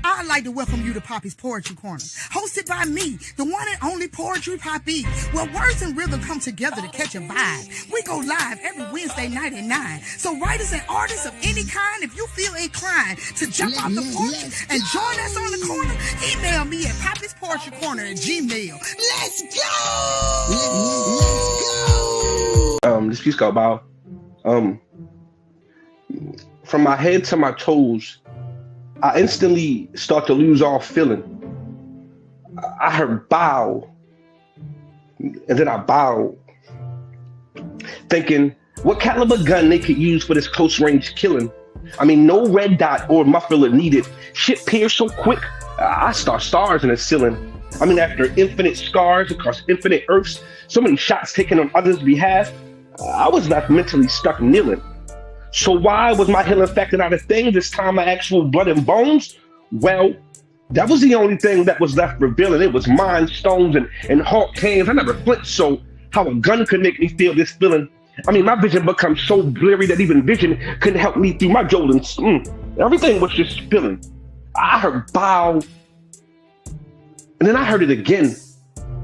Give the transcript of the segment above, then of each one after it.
I'd like to welcome you to Papi'S Poetry Corner, hosted by me, the one and only Poetry Papi'S, where words and rhythm come together to catch a vibe. We go live every Wednesday night at 9. So writers and artists of any kind, if you feel inclined to jump off the porch and join us on the corner, email me at papi'spoetrycorner@gmail. Let's go! This piece called Bow. From my head to my toes, I instantly start to lose all feeling. I heard bow, and then I bowed, thinking what caliber gun they could use for this close range killing. I mean, no red dot or muffler needed. Shit pierced so quick, I start stars in the ceiling. I mean, after infinite scars across infinite earths, so many shots taken on others' behalf, I was left mentally stuck kneeling. So why was my healing factor not a thing this time of actual blood and bones? Well, that was the only thing that was left revealing. It was mind stones and hawk hands. I never flinched, so how a gun could make me feel this feeling. I mean, my vision becomes so blurry that even vision couldn't help me through my Jordans. Everything was just spilling. I heard bow, and then I heard it again.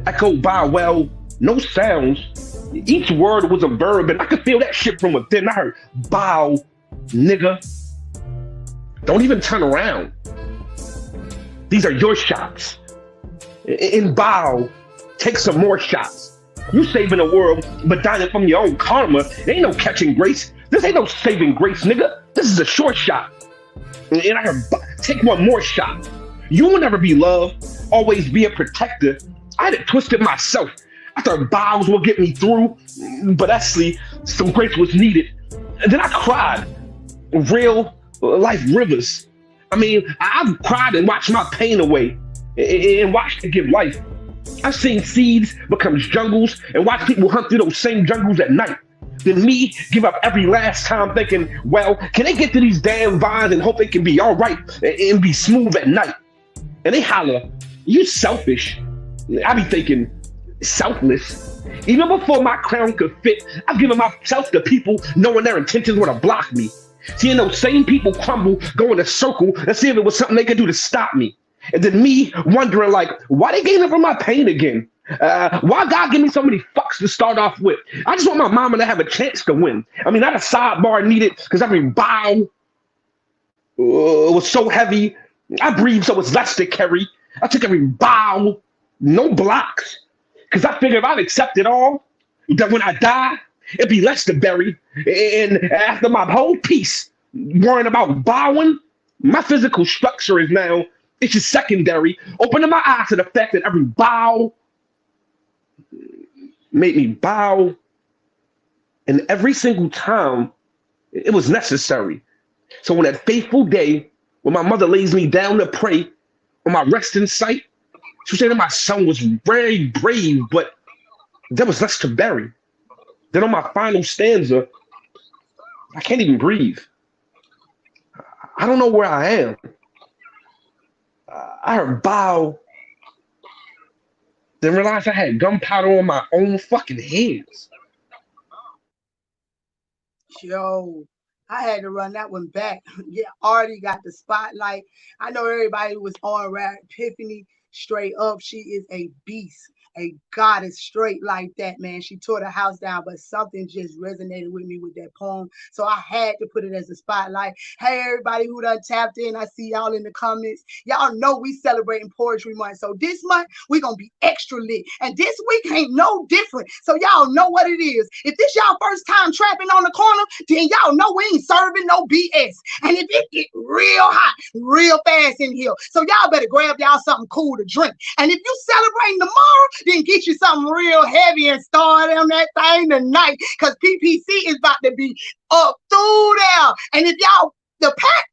Echo bow, well, no sounds. Each word was a verb, and I could feel that shit from within. I heard, bow, nigga. Don't even turn around. These are your shots. In bow, take some more shots. You saving the world, but dying from your own karma. There ain't no catching grace. This ain't no saving grace, nigga. This is a short shot. And I heard, take one more shot. You will never be loved, always be a protector. I had it twisted myself. I thought bows will get me through, but actually some grace was needed. And then I cried. Real life rivers. I mean, I've cried and watched my pain away and watched it give life. I've seen seeds become jungles and watched people hunt through those same jungles at night. Then me give up every last time thinking, well, can they get to these damn vines and hope they can be all right and be smooth at night? And they holler, you selfish. I be thinking, selfless. Even before my crown could fit, I've given myself to people knowing their intentions were to block me. Seeing those same people crumble, go in a circle, and see if it was something they could do to stop me. And then me wondering like, why they gave up on my pain again? Why God give me so many fucks to start off with? I just want my mama to have a chance to win. I mean, not a sidebar needed, because every bow was so heavy. I breathed so it's less to carry. I took every bow, no blocks. Because I figured if I'd accept it all, that when I die, it'd be less to bury. And after my whole piece, worrying about bowing, my physical structure is now, it's just secondary, opening my eyes to the fact that every bow made me bow. And every single time, it was necessary. So on that fateful day, when my mother lays me down to pray on my resting site, she said that my son was very brave, but there was less to bury. Then on my final stanza, I can't even breathe. I don't know where I am. I heard bow, then realized I had gunpowder on my own fucking hands. Yo, I had to run that one back. Yeah, Artie got the spotlight. I know everybody was on Rap Epiphany. Straight up, she is a beast, a goddess straight like that, man. She tore the house down, but something just resonated with me with that poem. So I had to put it as a spotlight. Hey, everybody who done tapped in, I see y'all in the comments. Y'all know we celebrating Poetry Month. So this month, we going to be extra lit. And this week ain't no different. So y'all know what it is. If this y'all first time trapping on the corner, then y'all know we ain't serving no BS. And if it get real hot, real fast in here, so y'all better grab y'all something cool to drink. And if you celebrating tomorrow, then get you something real heavy and start on that thing tonight, because PPC is about to be up through there. And if y'all, the pack,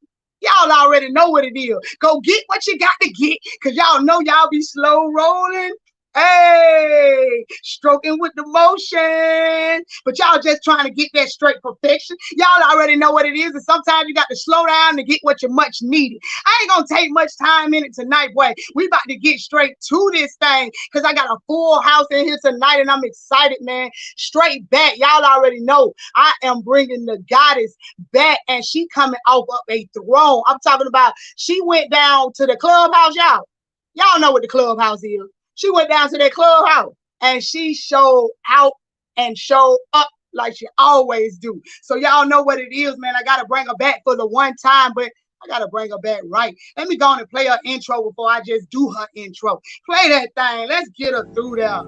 y'all already know what it is. Go get what you got to get, because y'all know y'all be slow rolling. Hey, stroking with the motion. But y'all just trying to get that straight perfection. Y'all already know what it is. And sometimes you got to slow down to get what you much needed. I ain't going to take much time in it tonight, boy. We about to get straight to this thing because I got a full house in here tonight and I'm excited, man. Straight back. Y'all already know I am bringing the goddess back and she coming off of a throne. I'm talking about she went down to the clubhouse, y'all. Y'all know what the clubhouse is. She went down to that clubhouse and she showed out and showed up like she always do. So y'all know what it is, man. I got to bring her back for the one time, but I got to bring her back right. Let me go on and play her intro before I just do her intro. Play that thing. Let's get her through there.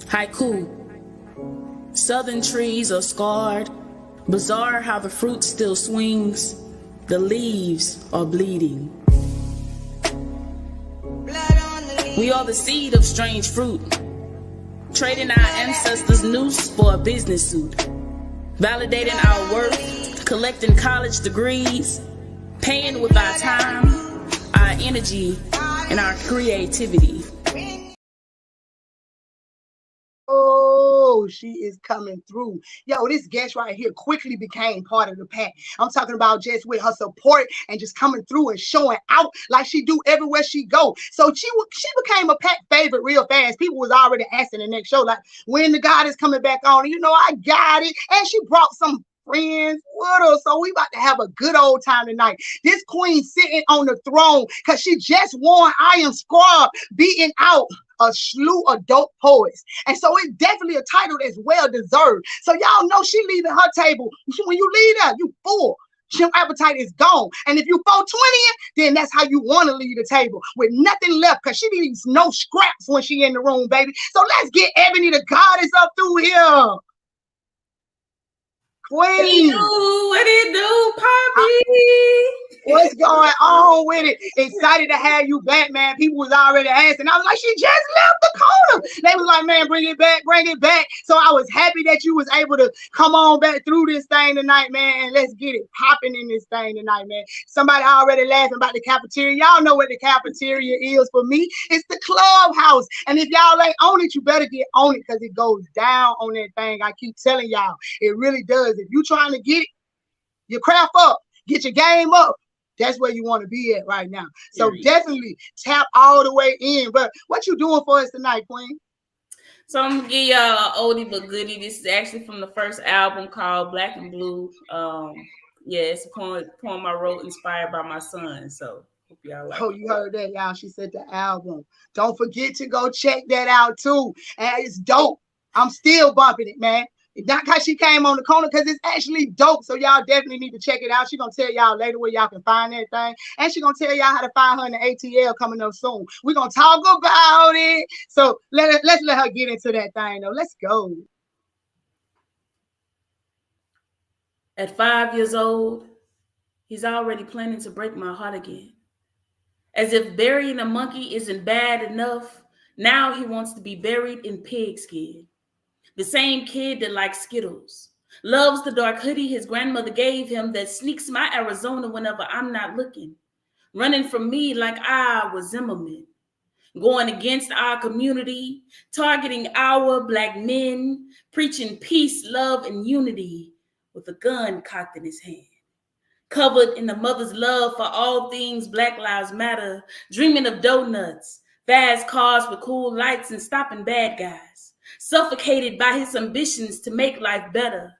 Haiku. Southern trees are scarred. Bizarre how the fruit still swings. The leaves are bleeding. We are the seed of strange fruit, trading our ancestors' noose for a business suit, validating our worth, collecting college degrees, paying with our time, our energy, and our creativity. Oh, she is coming through. Yo, this guest right here quickly became part of the pack. I'm talking about just with her support and just coming through and showing out like she do everywhere she go. So she became a pack favorite real fast. People was already asking the next show, like, when the God is coming back on. You know, I got it. And she brought some friends with her. So we about to have a good old time tonight. This queen sitting on the throne because she just won Iron Squad, beating out a slew of dope poets. And so it's definitely a title that's well deserved. So y'all know she leaving her table. When you leave that, you full. Your appetite is gone. And if you 420 then that's how you want to leave the table with nothing left because she leaves no scraps when she in the room, baby. So let's get Ebony the Goddess up through here. Queen. What it do, Papi? What's going on with it? Excited to have you back, man. People was already asking. I was like, she just left the corner. They was like, man, bring it back, bring it back. So I was happy that you was able to come on back through this thing tonight, man. And let's get it popping in this thing tonight, man. Somebody already laughing about the cafeteria. Y'all know what the cafeteria is for me. It's the clubhouse. And if y'all ain't on it, you better get on it because it goes down on that thing. I keep telling y'all, it really does. If you trying to get it, your craft up, get your game up. That's where you want to be at right now. So definitely tap all the way in. But what you doing for us tonight, Queen? So I'm gonna give y'all an oldie but goodie. This is actually from the first album called Black and Blue. It's a poem I wrote inspired by my son. So hope y'all like it. You heard that, y'all. She said the album. Don't forget to go check that out too. And it's dope. I'm still bumping it, man. Not because she came on the corner, because it's actually dope. So y'all definitely need to check it out. She's going to tell y'all later where y'all can find that thing. And she's going to tell y'all how to find her in the ATL coming up soon. We're going to talk about it. So let's let her get into that thing, though. Let's go. At 5 years old, he's already planning to break my heart again. As if burying a monkey isn't bad enough, now he wants to be buried in pigskin. The same kid that likes Skittles, loves the dark hoodie his grandmother gave him that sneaks my Arizona whenever I'm not looking, running from me like I was Zimmerman, going against our community, targeting our Black men, preaching peace, love, and unity with a gun cocked in his hand. Covered in the mother's love for all things Black Lives Matter, dreaming of donuts, fast cars with cool lights and stopping bad guys. Suffocated by his ambitions to make life better.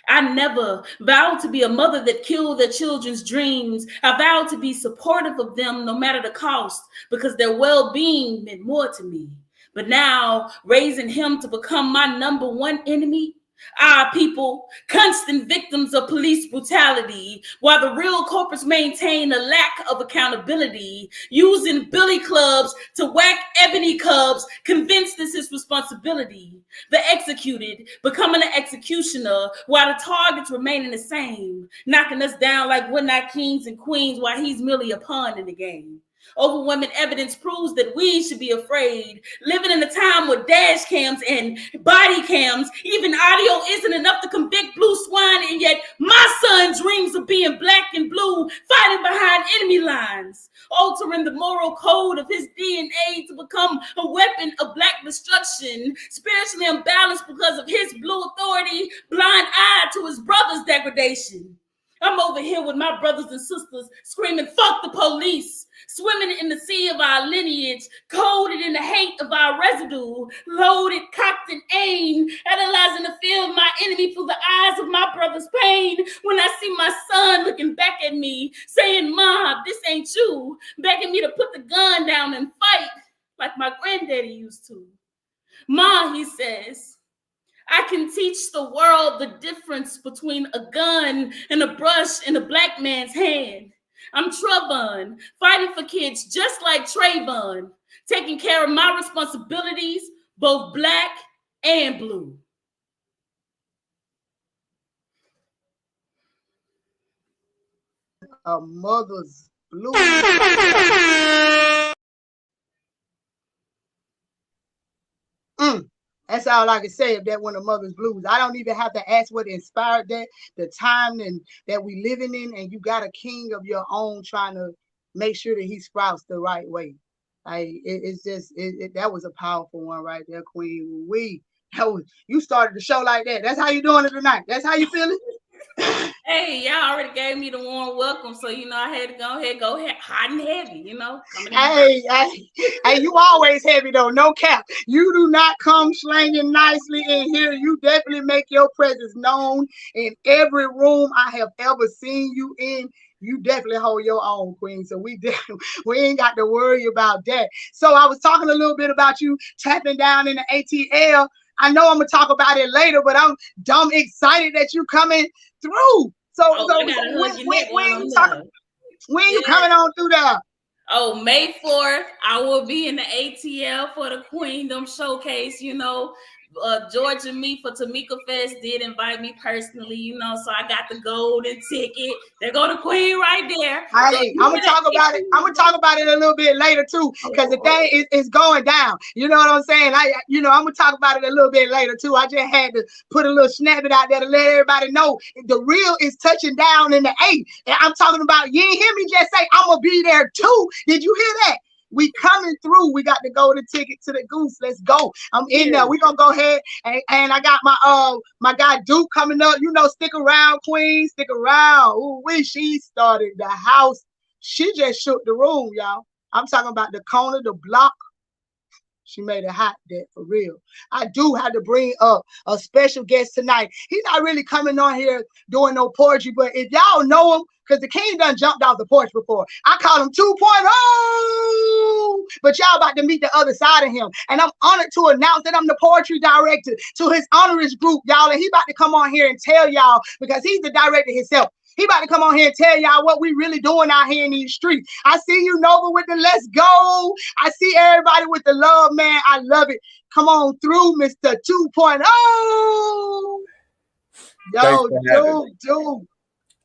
I never vowed to be a mother that killed their children's dreams. I vowed to be supportive of them no matter the cost because their well-being meant more to me. But now, raising him to become my number one enemy, our people, constant victims of police brutality, while the real culprits maintain a lack of accountability, using billy clubs to whack ebony cubs, convinced this is responsibility. The executed becoming an executioner, while the targets remaining the same, knocking us down like we're not kings and queens, while he's merely a pawn in the game. Overwhelming evidence proves that we should be afraid. Living in a time with dash cams and body cams, even audio isn't enough to convict blue swine, and yet my son dreams of being Black and blue, fighting behind enemy lines, altering the moral code of his DNA to become a weapon destruction, spiritually imbalanced because of his blue authority, blind-eyed to his brother's degradation. I'm over here with my brothers and sisters screaming, fuck the police, swimming in the sea of our lineage, coded in the hate of our residue, loaded, cocked, and aimed, analyzing the field of my enemy through the eyes of my brother's pain. When I see my son looking back at me, saying, Mom, this ain't you, begging me to put the gun down and fight like my granddaddy used to. Ma, he says, I can teach the world the difference between a gun and a brush in a black man's hand. I'm Trevon, fighting for kids just like Trayvon, taking care of my responsibilities, both black and blue. A mother's blue. That's all I can say if that one of Mother's Blues. I don't even have to ask what inspired that, the time and that we living in, and you got a king of your own trying to make sure that he sprouts the right way. It's just that was a powerful one right there, Queen. You started the show like that. That's how you doing it tonight. That's how you feeling. Hey, y'all already gave me the warm welcome, so I had to go hot and heavy, Hey, you always heavy though, no cap. You do not come slanging nicely in here. You definitely make your presence known in every room I have ever seen you in. You definitely hold your own, Queen. So we ain't got to worry about that. So I was talking a little bit about you tapping down in the ATL. I know I'm gonna talk about it later, but I'm dumb excited that you coming through. When you coming on through there? Oh, May 4th, I will be in the ATL for the Queendom Showcase. George and me for Tamika Fest did invite me personally, so I got the golden ticket. There go the Queen right there. Hey, I'm gonna talk about it. I'm gonna talk about it a little bit later too, because the thing is going down. You know what I'm saying? I'm gonna talk about it a little bit later too. I just had to put a little snippet out there to let everybody know the real is touching down in the 8. And I'm talking about, you ain't hear me just say I'm gonna be there too. Did you hear that? We coming through. We got the golden ticket to the Goose. Let's go. I'm in there. We gonna go ahead and I got my guy Duke coming up. Stick around, Queen. Stick around. Ooh, she started the house. She just shook the room, y'all. I'm talking about the corner, the block. She made it hot there for real. I do have to bring up a special guest tonight. He's not really coming on here doing no poetry, but if y'all know him, because the king done jumped off the porch before. I call him 2.0, but y'all about to meet the other side of him. And I'm honored to announce that I'm the poetry director to his honorous group, y'all. And he about to come on here and tell y'all, because he's the director himself. He about to come on here and tell y'all what we really doing out here in these streets. I see you, Nova, with the let's go. I see everybody with the love, man. I love it. Come on through, Mr. 2.0. Yo, dude.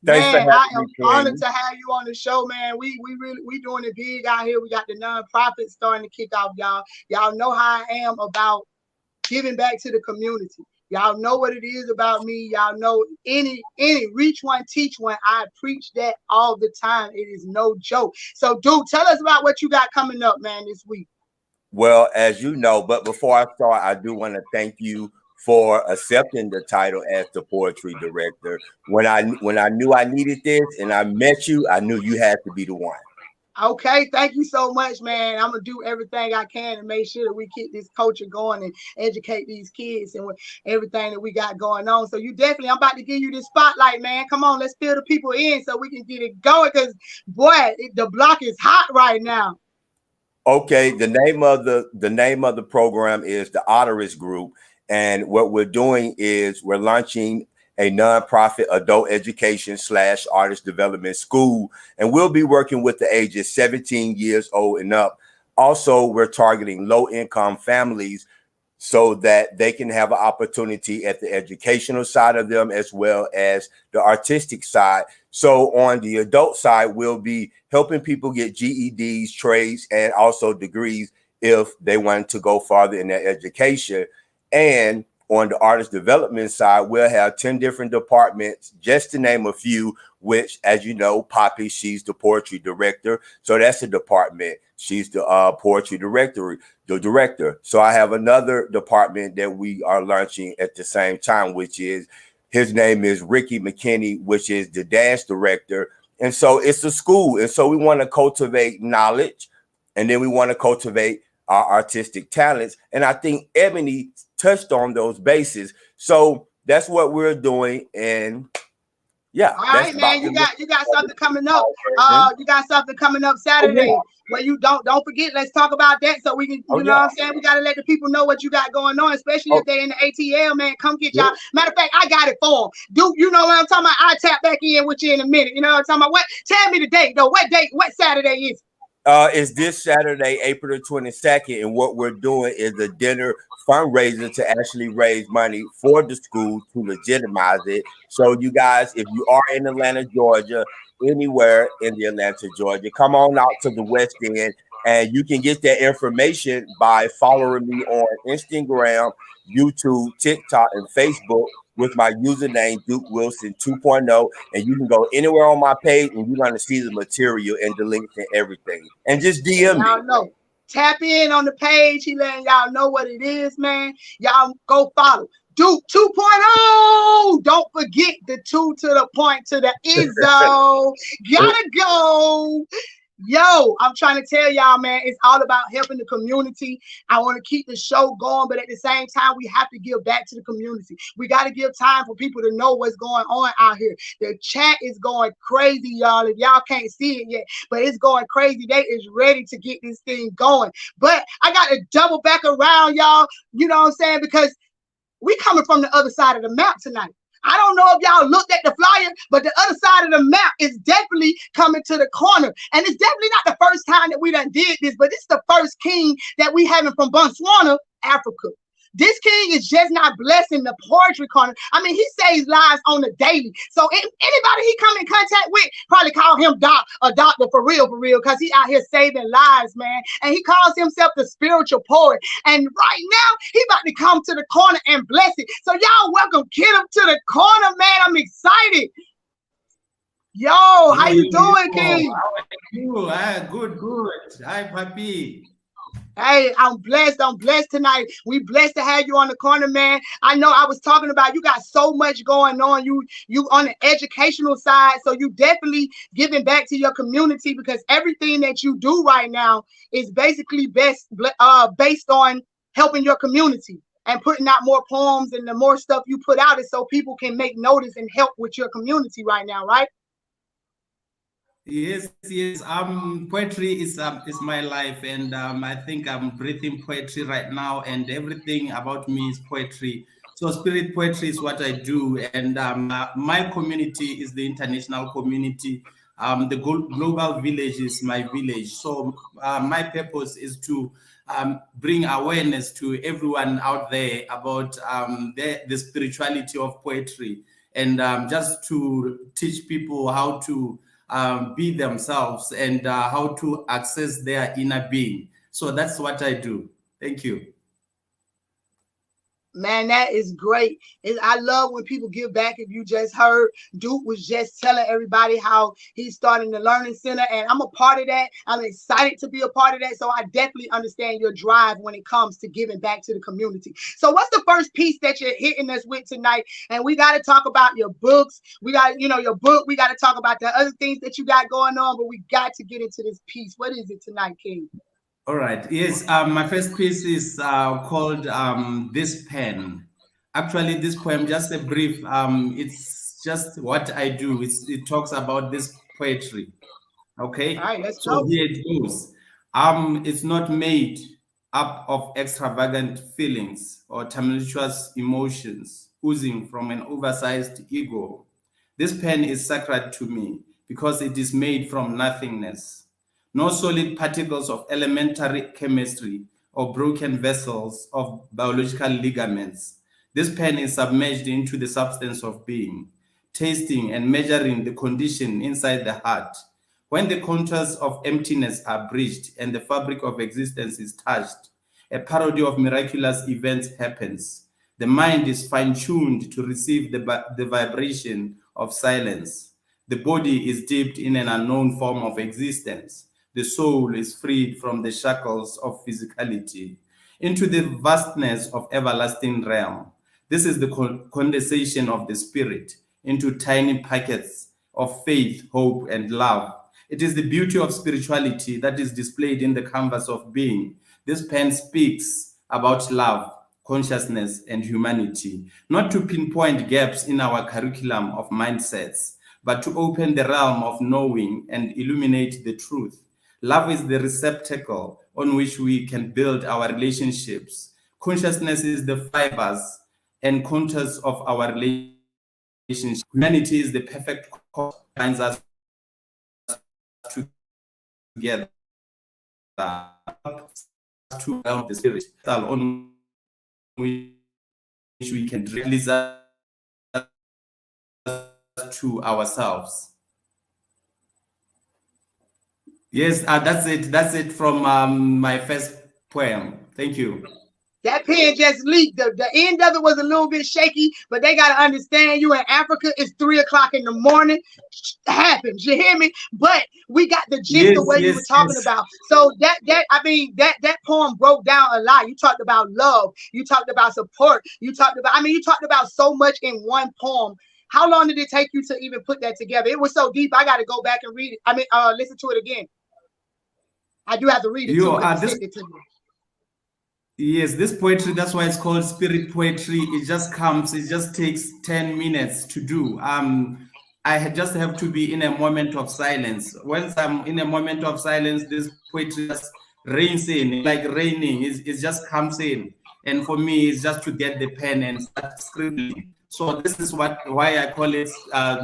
Man, I am honored to have you on the show, man. We doing it big out here. We got the nonprofit starting to kick off, y'all. Y'all know how I am about giving back to the community. Y'all know what it is about me. Y'all know any reach one, teach one. I preach that all the time. It is no joke. So, dude, tell us about what you got coming up, man, this week. Well, as you know, but before I start, I do want to thank you for accepting the title as the poetry director. When I knew I needed this and I met you, I knew you had to be the one. Okay, thank you so much, man. I'm gonna do everything I can to make sure that we keep this culture going and educate these kids and with everything that we got going on. So I'm about to give you this spotlight, man. Come on, let's fill the people in so we can get it going, because boy, the block is hot right now. Okay, the name of the program is the Papi'S Group, and what we're doing is we're launching a nonprofit adult education / artist development school, and we'll be working with the ages 17 years old and up. Also, we're targeting low-income families so that they can have an opportunity at the educational side of them as well as the artistic side. So on the adult side, we'll be helping people get GEDs, trades, and also degrees if they want to go farther in their education. And on the artist development side, we'll have 10 different departments, just to name a few, which, as you know, Papi'S, she's the poetry director. So that's the department. She's the poetry director, the director. So I have another department that we are launching at the same time, which is, his name is Ricky McKinney, which is the dance director. And so it's a school. And so we want to cultivate knowledge, and then we want to cultivate our artistic talents. And I think Ebony touched on those bases. So that's what we're doing. And yeah. All right, man. You got something coming up. You got something coming up Saturday. Well, you don't forget. Let's talk about that so we can, you know what I'm saying? We got to let the people know what you got going on, especially if they're in the ATL, man. Come get y'all. Matter of fact, I got it for them. Dude, you know what I'm talking about? I'll tap back in with you in a minute. You know what I'm talking about? What? Tell me the date, though. What date? What Saturday is it? It's this Saturday, April the 22nd, and what we're doing is a dinner fundraiser to actually raise money for the school to legitimize it. So you guys, if you are in Atlanta, Georgia, anywhere in the Atlanta, Georgia, come on out to the West End, and you can get that information by following me on Instagram, YouTube, TikTok, and Facebook with my username Duke Wilson 2.0, and you can go anywhere on my page and you're gonna see the material and the links and everything. And just DM me. Y'all know. Tap in on the page. He letting y'all know what it is, man. Y'all go follow Duke 2.0. Don't forget the 2 to the point to the Izzo. Gotta go. Yo, I'm trying to tell y'all, man, it's all about helping the community. I want to keep the show going, but at the same time, we have to give back to the community. We got to give time for people to know what's going on out here. The chat is going crazy, y'all. If y'all can't see it yet, but it's going crazy. They is ready to get this thing going. But I got to double back around, y'all. You know what I'm saying? Because we coming from the other side of the map tonight. I don't know if y'all looked at the flyer, but the other side of the map is definitely coming to the corner. And it's definitely not the first time that we done did this, but it's the first king that we having from Botswana, Africa. This king is just not blessing the poetry corner. I mean, he saves lives on the daily. So if anybody he come in contact with, probably call him a doctor for real, because he out here saving lives, man. And he calls himself the spiritual poet. And right now, he about to come to the corner and bless it. So y'all welcome Kid up to the corner, man. I'm excited. Yo, how you doing, King? How are you? Good. Hi, Papi. Hey, I'm blessed tonight. We blessed to have you on the corner, man. I know I was talking about you got so much going on. You on the educational side, so you definitely giving back to your community, because everything that you do right now is basically based on helping your community and putting out more poems, and the more stuff you put out is so people can make notice and help with your community right now, right? Yes. Poetry is my life, and I think I'm breathing poetry right now, and everything about me is poetry. So spirit poetry is what I do, and my community is the international community. The global village is my village. So my purpose is to bring awareness to everyone out there about the spirituality of poetry, and just to teach people how to be themselves and how to access their inner being. So that's what I do. Thank you. Man, that is great. I love when people give back. If you just heard, Duke was just telling everybody how he's starting the Learning Center, and I'm a part of that. I'm excited to be a part of that. So I definitely understand your drive when it comes to giving back to the community. So what's the first piece that you're hitting us with tonight? And we got to talk about your books. We got, your book. We got to talk about the other things that you got going on, but we got to get into this piece. What is it tonight, King? All right. Yes. My first piece is called This Pen. Actually, this poem, just a brief, it's just what I do. It talks about this poetry. Okay. All right, let's go. go. Here it goes. It's not made up of extravagant feelings or tumultuous emotions oozing from an oversized ego. This pen is sacred to me because it is made from nothingness. No solid particles of elementary chemistry or broken vessels of biological ligaments. This pen is submerged into the substance of being, tasting and measuring the condition inside the heart. When the contours of emptiness are breached and the fabric of existence is touched, a parody of miraculous events happens. The mind is fine-tuned to receive the vibration of silence. The body is dipped in an unknown form of existence. The soul is freed from the shackles of physicality into the vastness of everlasting realm. This is the condensation of the spirit into tiny packets of faith, hope, and love. It is the beauty of spirituality that is displayed in the canvas of being. This pen speaks about love, consciousness, and humanity, not to pinpoint gaps in our curriculum of mindsets, but to open the realm of knowing and illuminate the truth. Love is the receptacle on which we can build our relationships. Consciousness is the fibers and contours of our relationship. Humanity is the perfect cord that binds us together to help the spirit on which we can release us to ourselves. Yes, that's it. That's it from my first poem. Thank you. That pen just leaked. The end of it was a little bit shaky, but they got to understand you in Africa, it's 3 o'clock in the morning. It happens, you hear me? But we got the gist of what you were talking about. So that poem broke down a lot. You talked about love. You talked about support. You talked about so much in one poem. How long did it take you to even put that together? It was so deep. I got to go back and read it. Listen to it again. I do have to read it too. Yes, this poetry, that's why it's called spirit poetry. It just takes 10 minutes to do. I just have to be in a moment of silence. Once I'm in a moment of silence, this poetry just rains in, like raining. It just comes in. And for me, it's just to get the pen and start scribbling. So this is why I call it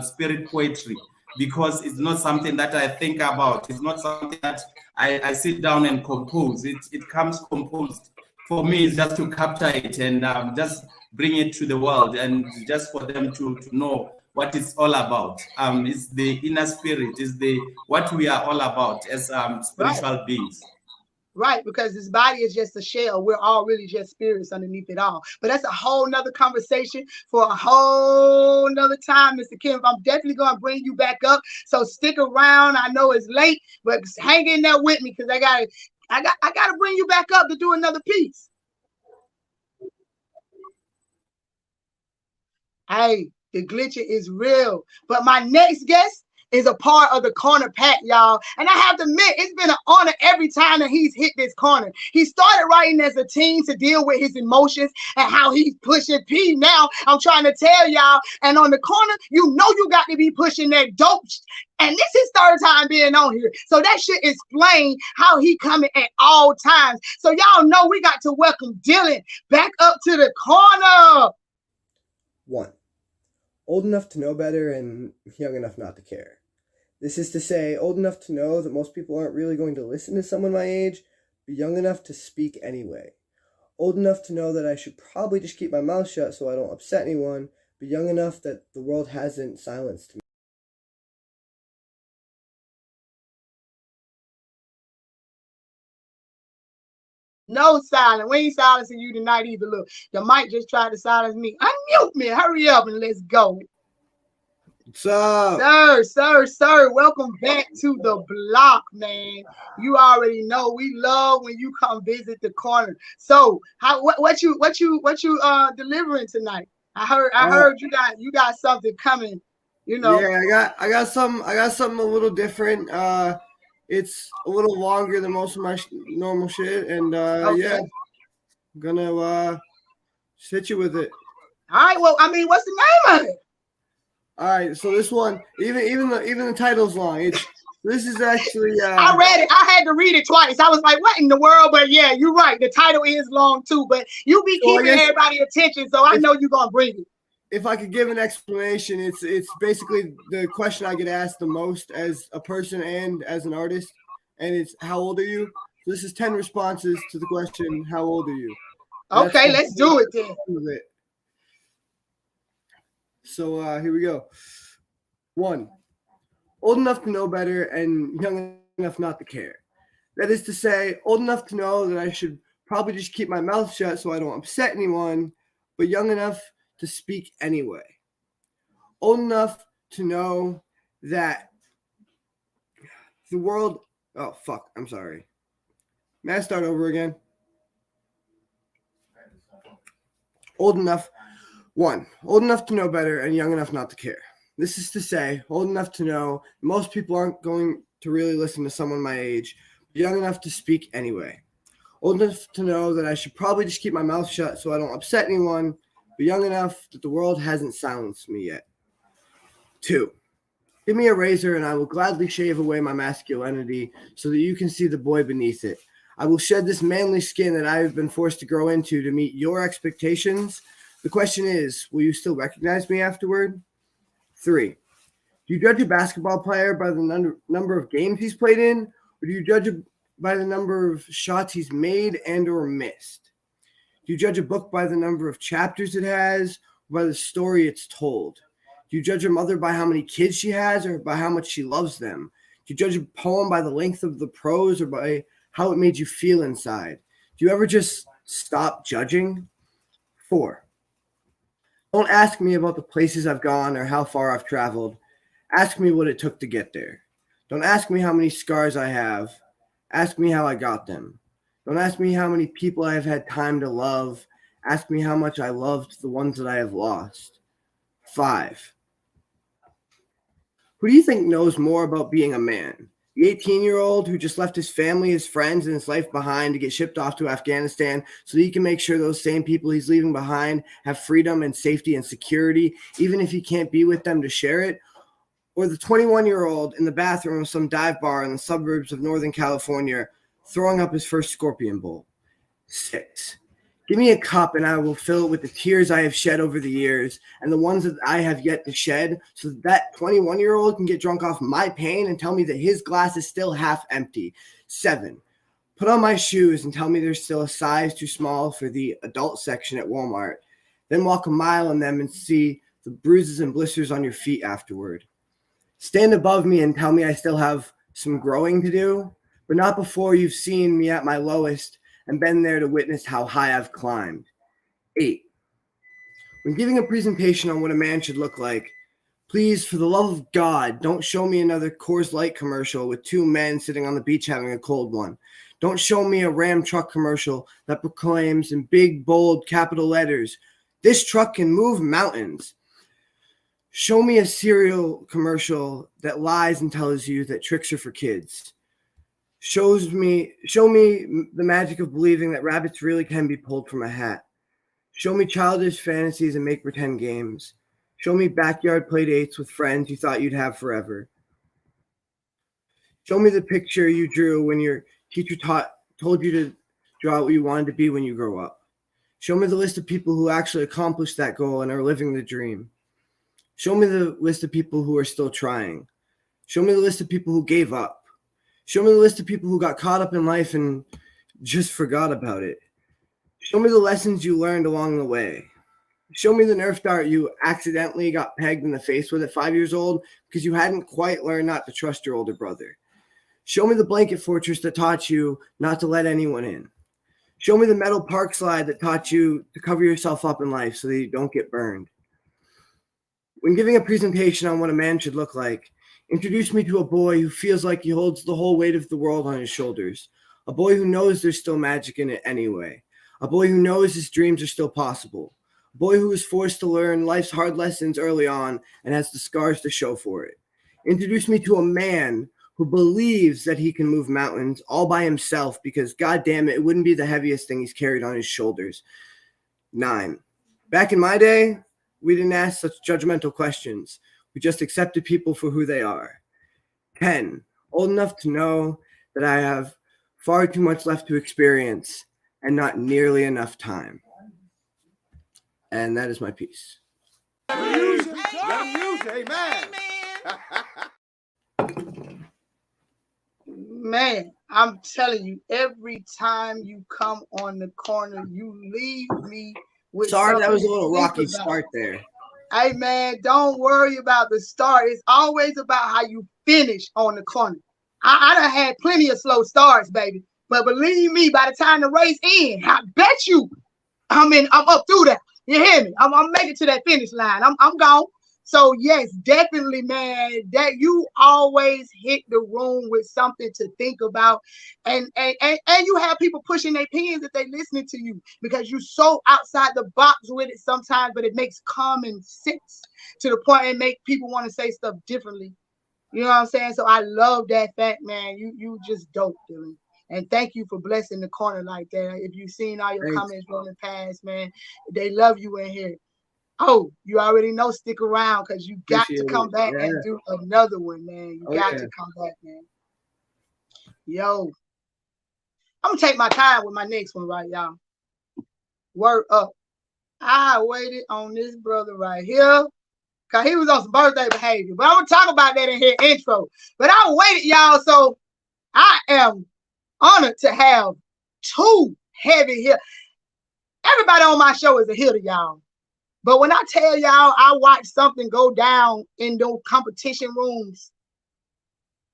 spirit poetry, because it's not something that I think about. It's not something that I sit down and compose. It comes composed. For me, it's just to capture it and just bring it to the world, and just for them to know what it's all about. It's the inner spirit, is what we are all about as spiritual beings. Right, because this body is just a shell. We're all really just spirits underneath it all. But that's a whole nother conversation for a whole nother time, Mr. Kim. I'm definitely going to bring you back up. So stick around. I know it's late, but hang in there with me, because I gotta bring you back up to do another piece. Hey, the glitching is real. But my next guest is a part of the corner pack, y'all. And I have to admit, it's been an honor every time that he's hit this corner. He started writing as a teen to deal with his emotions and how he's pushing P. Now, I'm trying to tell y'all, and on the corner, you know you got to be pushing that dope. And this is third time being on here. So that should explain how he coming at all times. So y'all know we got to welcome Dylan back up to the corner. 1. Old enough to know better and young enough not to care. This is to say, old enough to know that most people aren't really going to listen to someone my age, but young enough to speak anyway. Old enough to know that I should probably just keep my mouth shut so I don't upset anyone, but young enough that the world hasn't silenced me. No silence. We ain't silencing you tonight either. Look, the mic just tried to silence me. Unmute me. Hurry up and let's go. What's up? Sir. Welcome back to the block, man. You already know we love when you come visit the corner. So, what you delivering tonight? I heard you got something coming. You know. Yeah, I got something a little different. It's a little longer than most of my normal shit, and okay. Yeah, I'm gonna hit you with it. All right. Well, I mean, what's the name of it? All right. So this one, even the title's long. This is actually. I read it. I had to read it twice. I was like, "What in the world?" But yeah, you're right. The title is long too. But you be keeping everybody attention, so I know you're gonna bring it. If I could give an explanation, it's basically the question I get asked the most as a person and as an artist, and it's how old are you? So this is 10 responses to the question, how old are you? Okay, let's do it then. So here we go. 1, old enough to know better and young enough not to care. That is to say, old enough to know that I should probably just keep my mouth shut so I don't upset anyone, but young enough to speak anyway. Old enough to know that the world... Oh, fuck. I'm sorry. May I start over again? Old enough to know better and young enough not to care. This is to say, old enough to know most people aren't going to really listen to someone my age, but young enough to speak anyway. Old enough to know that I should probably just keep my mouth shut so I don't upset anyone, but young enough that the world hasn't silenced me yet. 2, give me a razor and I will gladly shave away my masculinity so that you can see the boy beneath it. I will shed this manly skin that I have been forced to grow into to meet your expectations. The question is, will you still recognize me afterward? 3, do you judge a basketball player by the number of games he's played in, or do you judge him by the number of shots he's made and or missed? Do you judge a book by the number of chapters it has, or by the story it's told? Do you judge a mother by how many kids she has, or by how much she loves them? Do you judge a poem by the length of the prose, or by how it made you feel inside? Do you ever just stop judging? 4, don't ask me about the places I've gone or how far I've traveled. Ask me what it took to get there. Don't ask me how many scars I have. Ask me how I got them. Don't ask me how many people I have had time to love. Ask me how much I loved the ones that I have lost. 5, who do you think knows more about being a man? The 18-year-old who just left his family, his friends, and his life behind to get shipped off to Afghanistan so that he can make sure those same people he's leaving behind have freedom and safety and security, even if he can't be with them to share it? Or the 21-year-old in the bathroom of some dive bar in the suburbs of Northern California throwing up his first scorpion bowl? 6, give me a cup and I will fill it with the tears I have shed over the years and the ones that I have yet to shed so that 21-year-old can get drunk off my pain and tell me that his glass is still half empty. 7, put on my shoes and tell me there's still a size too small for the adult section at Walmart. Then walk a mile in them and see the bruises and blisters on your feet afterward. Stand above me and tell me I still have some growing to do, but not before you've seen me at my lowest and been there to witness how high I've climbed. 8, when giving a presentation on what a man should look like, please, for the love of God, don't show me another Coors Light commercial with 2 men sitting on the beach having a cold one. Don't show me a Ram truck commercial that proclaims in big, bold, capital letters, "This truck can move mountains." Show me a cereal commercial that lies and tells you that tricks are for kids. Show me the magic of believing that rabbits really can be pulled from a hat. Show me childish fantasies and make pretend games. Show me backyard play dates with friends you thought you'd have forever. Show me the picture you drew when your teacher told you to draw what you wanted to be when you grow up. Show me the list of people who actually accomplished that goal and are living the dream. Show me the list of people who are still trying. Show me the list of people who gave up. Show me the list of people who got caught up in life and just forgot about it. Show me the lessons you learned along the way. Show me the Nerf dart you accidentally got pegged in the face with at 5 years old because you hadn't quite learned not to trust your older brother. Show me the blanket fortress that taught you not to let anyone in. Show me the metal park slide that taught you to cover yourself up in life so that you don't get burned. When giving a presentation on what a man should look like, introduce me to a boy who feels like he holds the whole weight of the world on his shoulders. A boy who knows there's still magic in it anyway. A boy who knows his dreams are still possible. A boy who was forced to learn life's hard lessons early on and has the scars to show for it. Introduce me to a man who believes that he can move mountains all by himself because, goddamn it, it wouldn't be the heaviest thing he's carried on his shoulders. 9, back in my day, we didn't ask such judgmental questions. We just accepted people for who they are. 10, old enough to know that I have far too much left to experience and not nearly enough time. And that is my piece. Man, I'm telling you, every time you come on the corner, you leave me with Sorry, that was a something little to think rocky about. start there. Hey, man, don't worry about the start. It's always about how you finish on the corner. I done had plenty of slow starts, baby. But believe me, by the time the race ends, I bet you I'm up through that. You hear me? I'm making to that finish line. I'm gone. So yes, definitely, man, that you always hit the room with something to think about. And you have people pushing their pins if they listening to you because you're so outside the box with it sometimes, but it makes common sense to the point and make people want to say stuff differently. You know what I'm saying? So I love that fact, man. You just dope, Dylan. And thank you for blessing the corner like that. If you've seen all your comments rolling past, man, they love you in here. Oh, you already know, stick around because you got to come back and do another one, man. You got to come back, man. Yo, I'm going to take my time with my next one, right, y'all? Word up. I waited on this brother right here because he was on some birthday behavior. But I'm going to talk about that in here intro. But I waited, y'all, so I am honored to have two heavy hitters. Everybody on my show is a hitter, y'all. But when I tell y'all I watched something go down in those competition rooms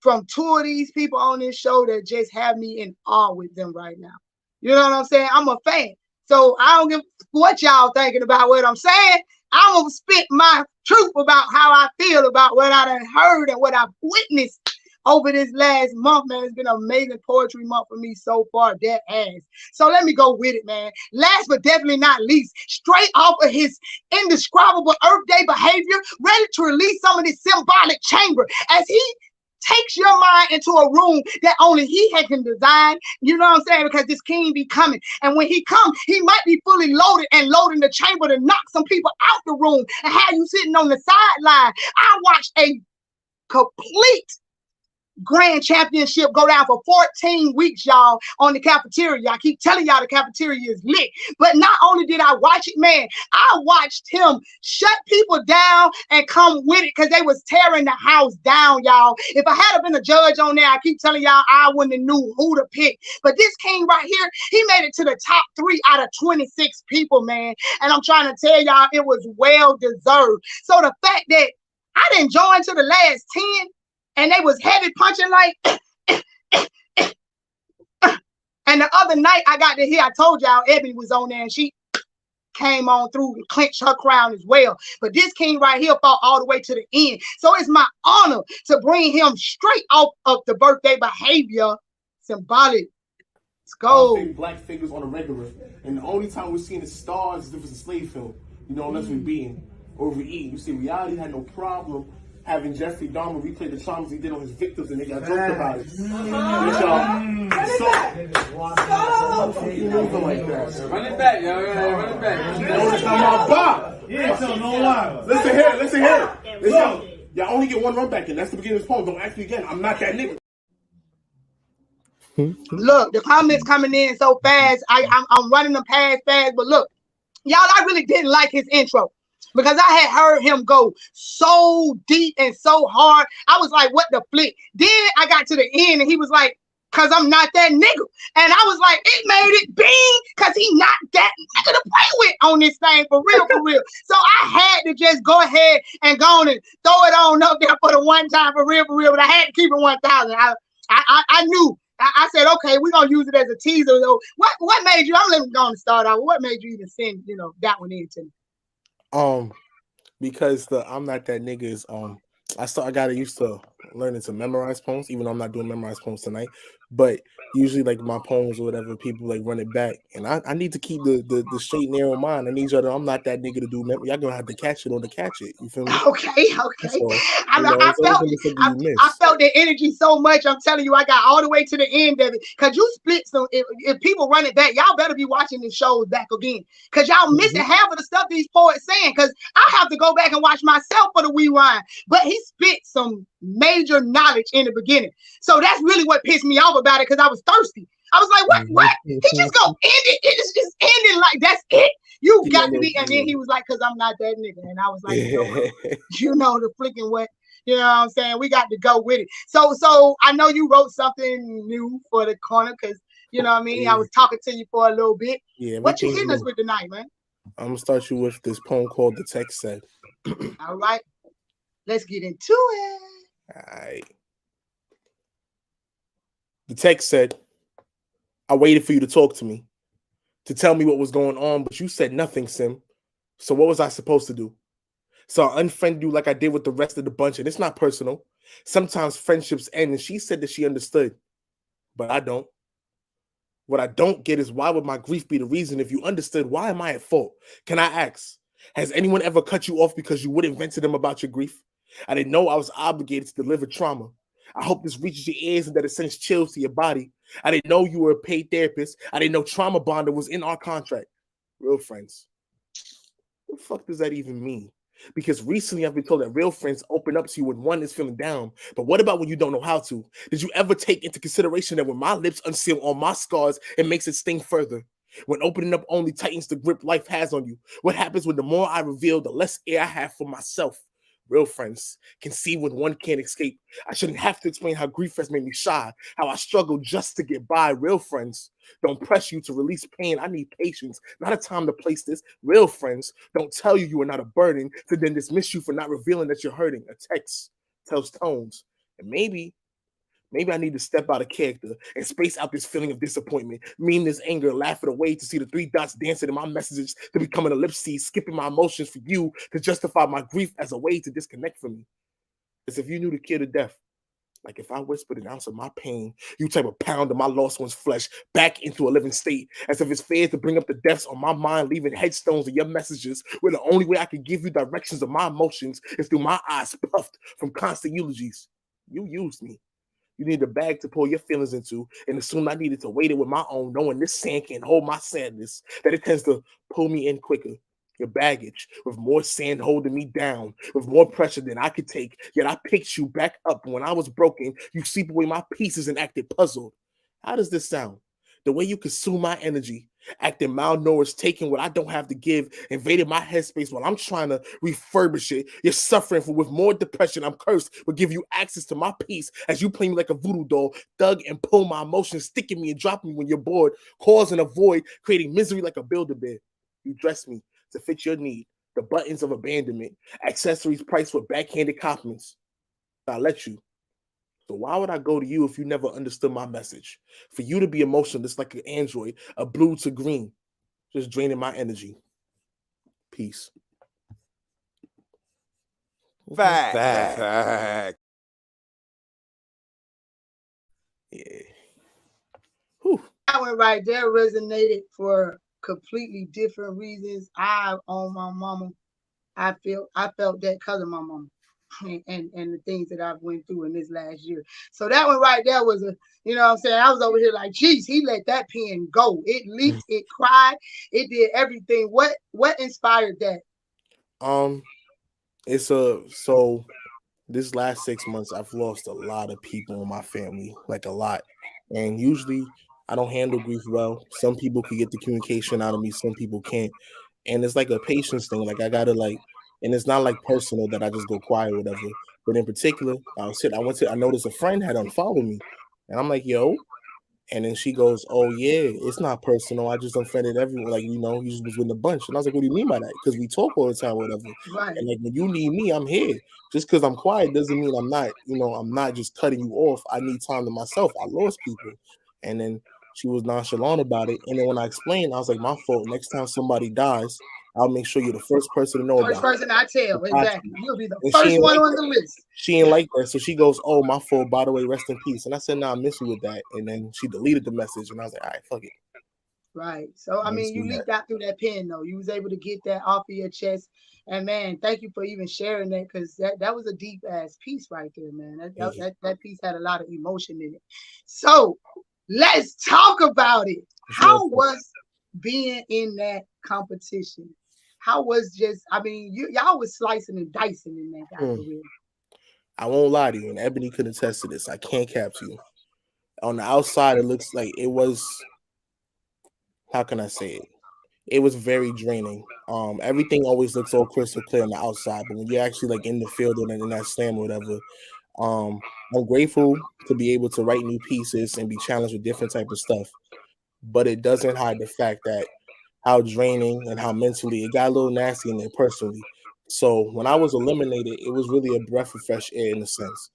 from two of these people on this show that just have me in awe with them right now. You know what I'm saying? I'm a fan. So I don't give what y'all thinking about what I'm saying. I'm going to spit my truth about how I feel about what I done heard and what I've witnessed over this last month, man. It's been an amazing poetry month for me so far. That has. So let me go with it, man. Last but definitely not least, straight off of his indescribable Earth Day behavior, ready to release some of this symbolic chamber as he takes your mind into a room that only he can design. You know what I'm saying? Because this king be coming. And when he comes, he might be fully loaded and loading the chamber to knock some people out the room and have you sitting on the sideline. I watched a complete grand championship go down for 14 weeks, y'all, on the cafeteria. I keep telling y'all the cafeteria is lit. But not only did I watch it, man, I watched him shut people down and come with it because they was tearing the house down, y'all. If I had been a judge on there, I keep telling y'all I wouldn't have knew who to pick. But this king right here, he made it to the top 3 out of 26 people, man. And I'm trying to tell y'all it was well deserved. So the fact that I didn't join to the last 10, and they was heavy punching like, and the other night I got to hear, I told y'all Ebony was on there and she came on through and clinched her crown as well. But this king right here fought all the way to the end. So it's my honor to bring him straight off of the birthday behavior symbolic. Let's go. Black figures on a regular. And the only time we're seeing the stars is if it's a slave film. You know, unless we're being overeaten. You see, reality had no problem having Jeffrey Dahmer replay the traumas he did on his victims, and they got joked about it. Like that. Run it back, yo. Run it back. No, it's not my bar. Yeah, so no lie. Listen here. Listen. Y'all only get one run back in. That's the beginning of this poem. Don't ask me again. I'm not that nigga. Look, the comments coming in so fast. I'm running them past fast. But look, y'all, I really didn't like his intro. Because I had heard him go so deep and so hard. I was like, what the flick? Then I got to the end and he was like, because I'm not that nigga. And I was like, it made it bing because he not that nigga to play with on this thing for real. So I had to just go ahead and go on and throw it on up there for the one time for real. But I had to keep it 1,000. I knew. I said, okay, we're going to use it as a teaser. Though. What made you, I'm going to start out. What made you even send, that one in to me? Because the I'm not that nigga is I got used to learning to memorize poems, even though I'm not doing memorized poems tonight. But usually, like my poems or whatever, people like run it back, and I need to keep the straight narrow mind. I need y'all to I'm not that nigga to do. Y'all gonna have to catch it or to catch it. You feel me? Okay. So, I felt the energy so much. I'm telling you, I got all the way to the end of it. Cause you split some. If people run it back, y'all better be watching the shows back again. Cause y'all missing half of the stuff these poets saying. Cause I have to go back and watch myself for the rewind. But he spit some major knowledge in the beginning. So that's really what pissed me off about it. Cause I was thirsty. I was like, what? He just gonna end it. It's just ending like that's it. You got to be. And then he was like, cause I'm not that nigga. And I was like, the flicking what. You know what I'm saying? We got to go with it. So I know you wrote something new for the corner because, you know what I mean? Yeah. I was talking to you for a little bit. Yeah. What you hitting us with tonight, man? I'm going to start you with this poem called The Text Said. All right. Let's get into it. All right. The text said, I waited for you to talk to me, to tell me what was going on, but you said nothing, Sim. So what was I supposed to do? So I unfriend you like I did with the rest of the bunch, and it's not personal. Sometimes friendships end, and she said that she understood, but I don't. What I don't get is why would my grief be the reason? If you understood, why am I at fault? Can I ask? Has anyone ever cut you off because you wouldn't vent to them about your grief? I didn't know I was obligated to deliver trauma. I hope this reaches your ears and that it sends chills to your body. I didn't know you were a paid therapist. I didn't know trauma bonder was in our contract. Real friends. What the fuck does that even mean? Because recently I've been told that real friends open up to you when one is feeling down. But what about when you don't know how to? Did you ever take into consideration that when my lips unseal all my scars, it makes it sting further? When opening up only tightens the grip life has on you? What happens when the more I reveal, the less air I have for myself? Real friends can see when one can't escape. I shouldn't have to explain how grief has made me shy, how I struggle just to get by. Real friends don't press you to release pain. I need patience, not a time to place this. Real friends don't tell you you are not a burden to then dismiss you for not revealing that you're hurting. A text tells tones. And maybe I need to step out of character and space out this feeling of disappointment, meanness, anger, laugh it away to see the three dots dancing in my messages to becoming an ellipsis, skipping my emotions for you to justify my grief as a way to disconnect from me. As if you knew the cure to death. Like if I whispered an ounce of my pain, you type a pound of my lost one's flesh back into a living state, as if it's fair to bring up the deaths on my mind, leaving headstones of your messages, where the only way I can give you directions of my emotions is through my eyes puffed from constant eulogies. You used me. You need a bag to pour your feelings into, and assume I needed to weight it with my own, knowing this sand can't hold my sadness, that it tends to pull me in quicker. Your baggage, with more sand holding me down, with more pressure than I could take, yet I picked you back up when I was broken. You sweep away my pieces and acted puzzled. How does this sound? The way you consume my energy, acting malnourished, taking what I don't have to give, invading my headspace while I'm trying to refurbish it. You're suffering with more depression. I'm cursed, but give you access to my peace as you play me like a voodoo doll, thug and pull my emotions, sticking me and dropping me when you're bored, causing a void, creating misery like a Build-A-Bear. You dress me to fit your need, the buttons of abandonment, accessories priced with backhanded compliments. I let you. So why would I go to you if you never understood my message? For you to be emotionless like an android, a blue to green, just draining my energy. Peace. Fact. Yeah. Whew. That one right there resonated for completely different reasons. On my mama, I felt that because of my mama. And the things that I've went through in this last year. So that one right there was you know what I'm saying? I was over here like, geez, he let that pen go. It leaked, it cried, it did everything. What inspired that? So this last 6 months, I've lost a lot of people in my family, like a lot. And usually I don't handle grief well. Some people can get the communication out of me, some people can't. And it's like a patience thing. Like I gotta and it's not like personal that I just go quiet or whatever. But in particular, I noticed a friend had unfollowed me. And I'm like, yo. And then she goes, oh yeah, it's not personal. I just offended everyone. Like, you just was with a bunch. And I was like, what do you mean by that? Because we talk all the time or whatever. Right. And like when you need me, I'm here. Just because I'm quiet doesn't mean I'm not just cutting you off. I need time to myself. I lost people. And then she was nonchalant about it. And then when I explained, I was like, my fault. Next time somebody dies, I'll make sure you're the first person to know First about person I tell, exactly. You'll be the and first one on the list. She ain't like that. So she goes, oh, my fault. By the way, rest in peace. And I said, nah, I miss you with that. And then she deleted the message. And I was like, all right, fuck it. Right. So, I mean, you leaked out through that pen, though. You was able to get that off of your chest. And, man, thank you for even sharing that because that was a deep-ass piece right there, man. That piece had a lot of emotion in it. So, let's talk about it. How was being in that competition? How was y'all was slicing and dicing in that guy career. I won't lie to you, and Ebony could attest to this. I can't cap to you. On the outside, it looks like it was, how can I say it? It was very draining. Everything always looks all crystal clear on the outside, but when you're actually like in the field or in that slam or whatever, I'm grateful to be able to write new pieces and be challenged with different type of stuff. But it doesn't hide the fact that how draining and how mentally it got a little nasty in there personally. So when I was eliminated, it was really a breath of fresh air in a sense.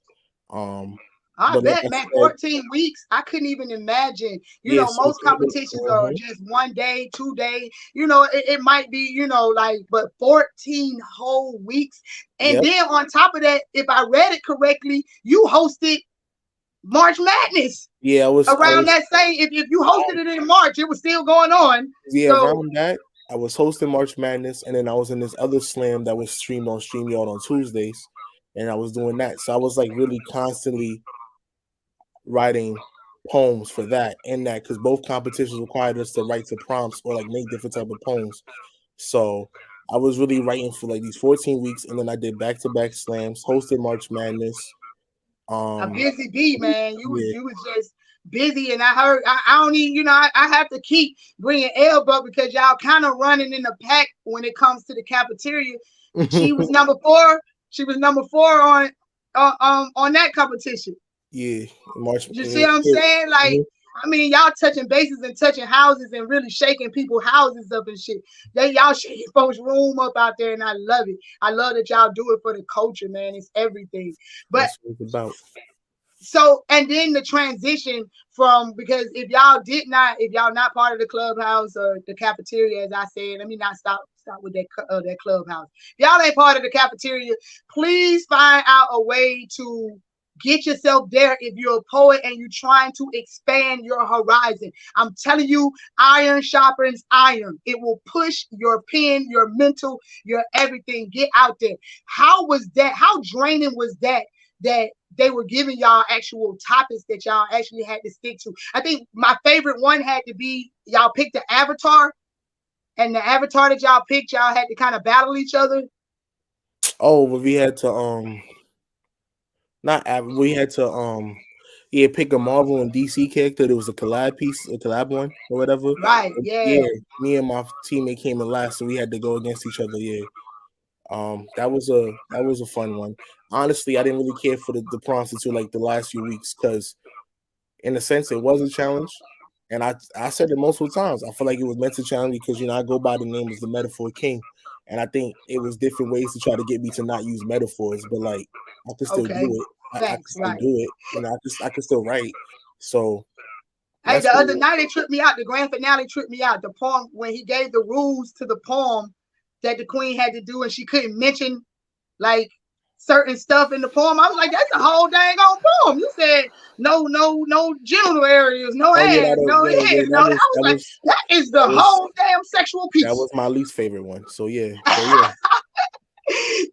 I But like bet, I man, said, 14 weeks. I couldn't even imagine. You yeah, know, so most competitions are just 1 day, 2 day. You know, it might be, you know, like, but 14 whole weeks. And yep, then on top of that, if I read it correctly, you hosted March Madness yeah, I around was, that same. If you hosted it in March, it was still going on. yeah, So around that. I was hosting March Madness, and then I was in this other slam that was streamed on StreamYard on Tuesdays, and I was doing that. So I was like really constantly writing poems for that and that because both competitions required us to write to prompts or like make different type of poems. So I was really writing for like these 14 weeks, and then I did back-to-back slams, hosted March Madness. a busy bee, man. Yeah. You was just busy, and I heard I don't even, you know, I have to keep bringing Elba because y'all kind of running in the pack when it comes to the cafeteria. She was number 4. She was number 4 on that competition. Yeah, March. You see what I'm saying? Like, I mean, y'all touching bases and touching houses and really shaking people's houses up and shit. Y'all shaking folks' room up out there, and I love it. I love that y'all do it for the culture, man. It's everything. But that's what it's about. so, and then the transition from, because if y'all not part of the clubhouse or the cafeteria, as I said, let me not stop with that clubhouse. If y'all ain't part of the cafeteria, please find out a way to get yourself there. If you're a poet and you're trying to expand your horizon, I'm telling you, iron sharpens iron. It will push your pen, your mental, your everything. Get out there. How was that? How draining was that they were giving y'all actual topics that y'all actually had to stick to? I think my favorite one had to be y'all picked the avatar, and the avatar that y'all picked, y'all had to kind of battle each other. Oh, but we had to we had to pick a Marvel and DC character. There was a collab piece, a collab one or whatever. Right, yeah. Me and my teammate came in last, so we had to go against each other. Yeah. That was a fun one. Honestly, I didn't really care for the prompts until like the last few weeks because, in a sense, it was a challenge, and I said it multiple times. I feel like it was meant to challenge because I go by the name of the Metaphor King, and I think it was different ways to try to get me to not use metaphors, but like I could still do it. I could still right. do it. I could still write. So. Hey, the other night it tripped me out. The grand finale tripped me out. The poem, when he gave the rules to the poem that the queen had to do, and she couldn't mention like certain stuff in the poem. I was like, that's a whole dang on poem. You said no genital areas, no ass, no head, no. I was like, that is the whole damn sexual piece. That was my least favorite one. So yeah.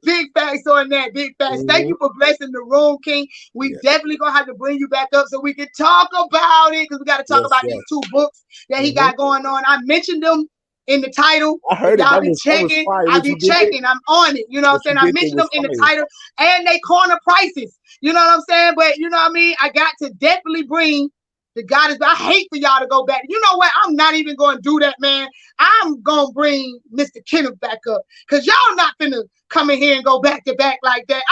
Big facts on that. Big facts. Thank you for blessing the room, King. We definitely gonna have to bring you back up so we can talk about it, because we got to talk about these 2 books that he got going on. I mentioned them in the title. I heard it. Y'all be checking. I be checking. I'm on it. You know what I'm saying? I mentioned them in the title, and they corner prices. You know what I'm saying? But you know what I mean? I got to definitely bring the goddess. I hate for y'all to go back. You know what? I'm not even going to do that, man. I'm going to bring Mr. Kenneth back up, because y'all not finna come in here and go back to back like that.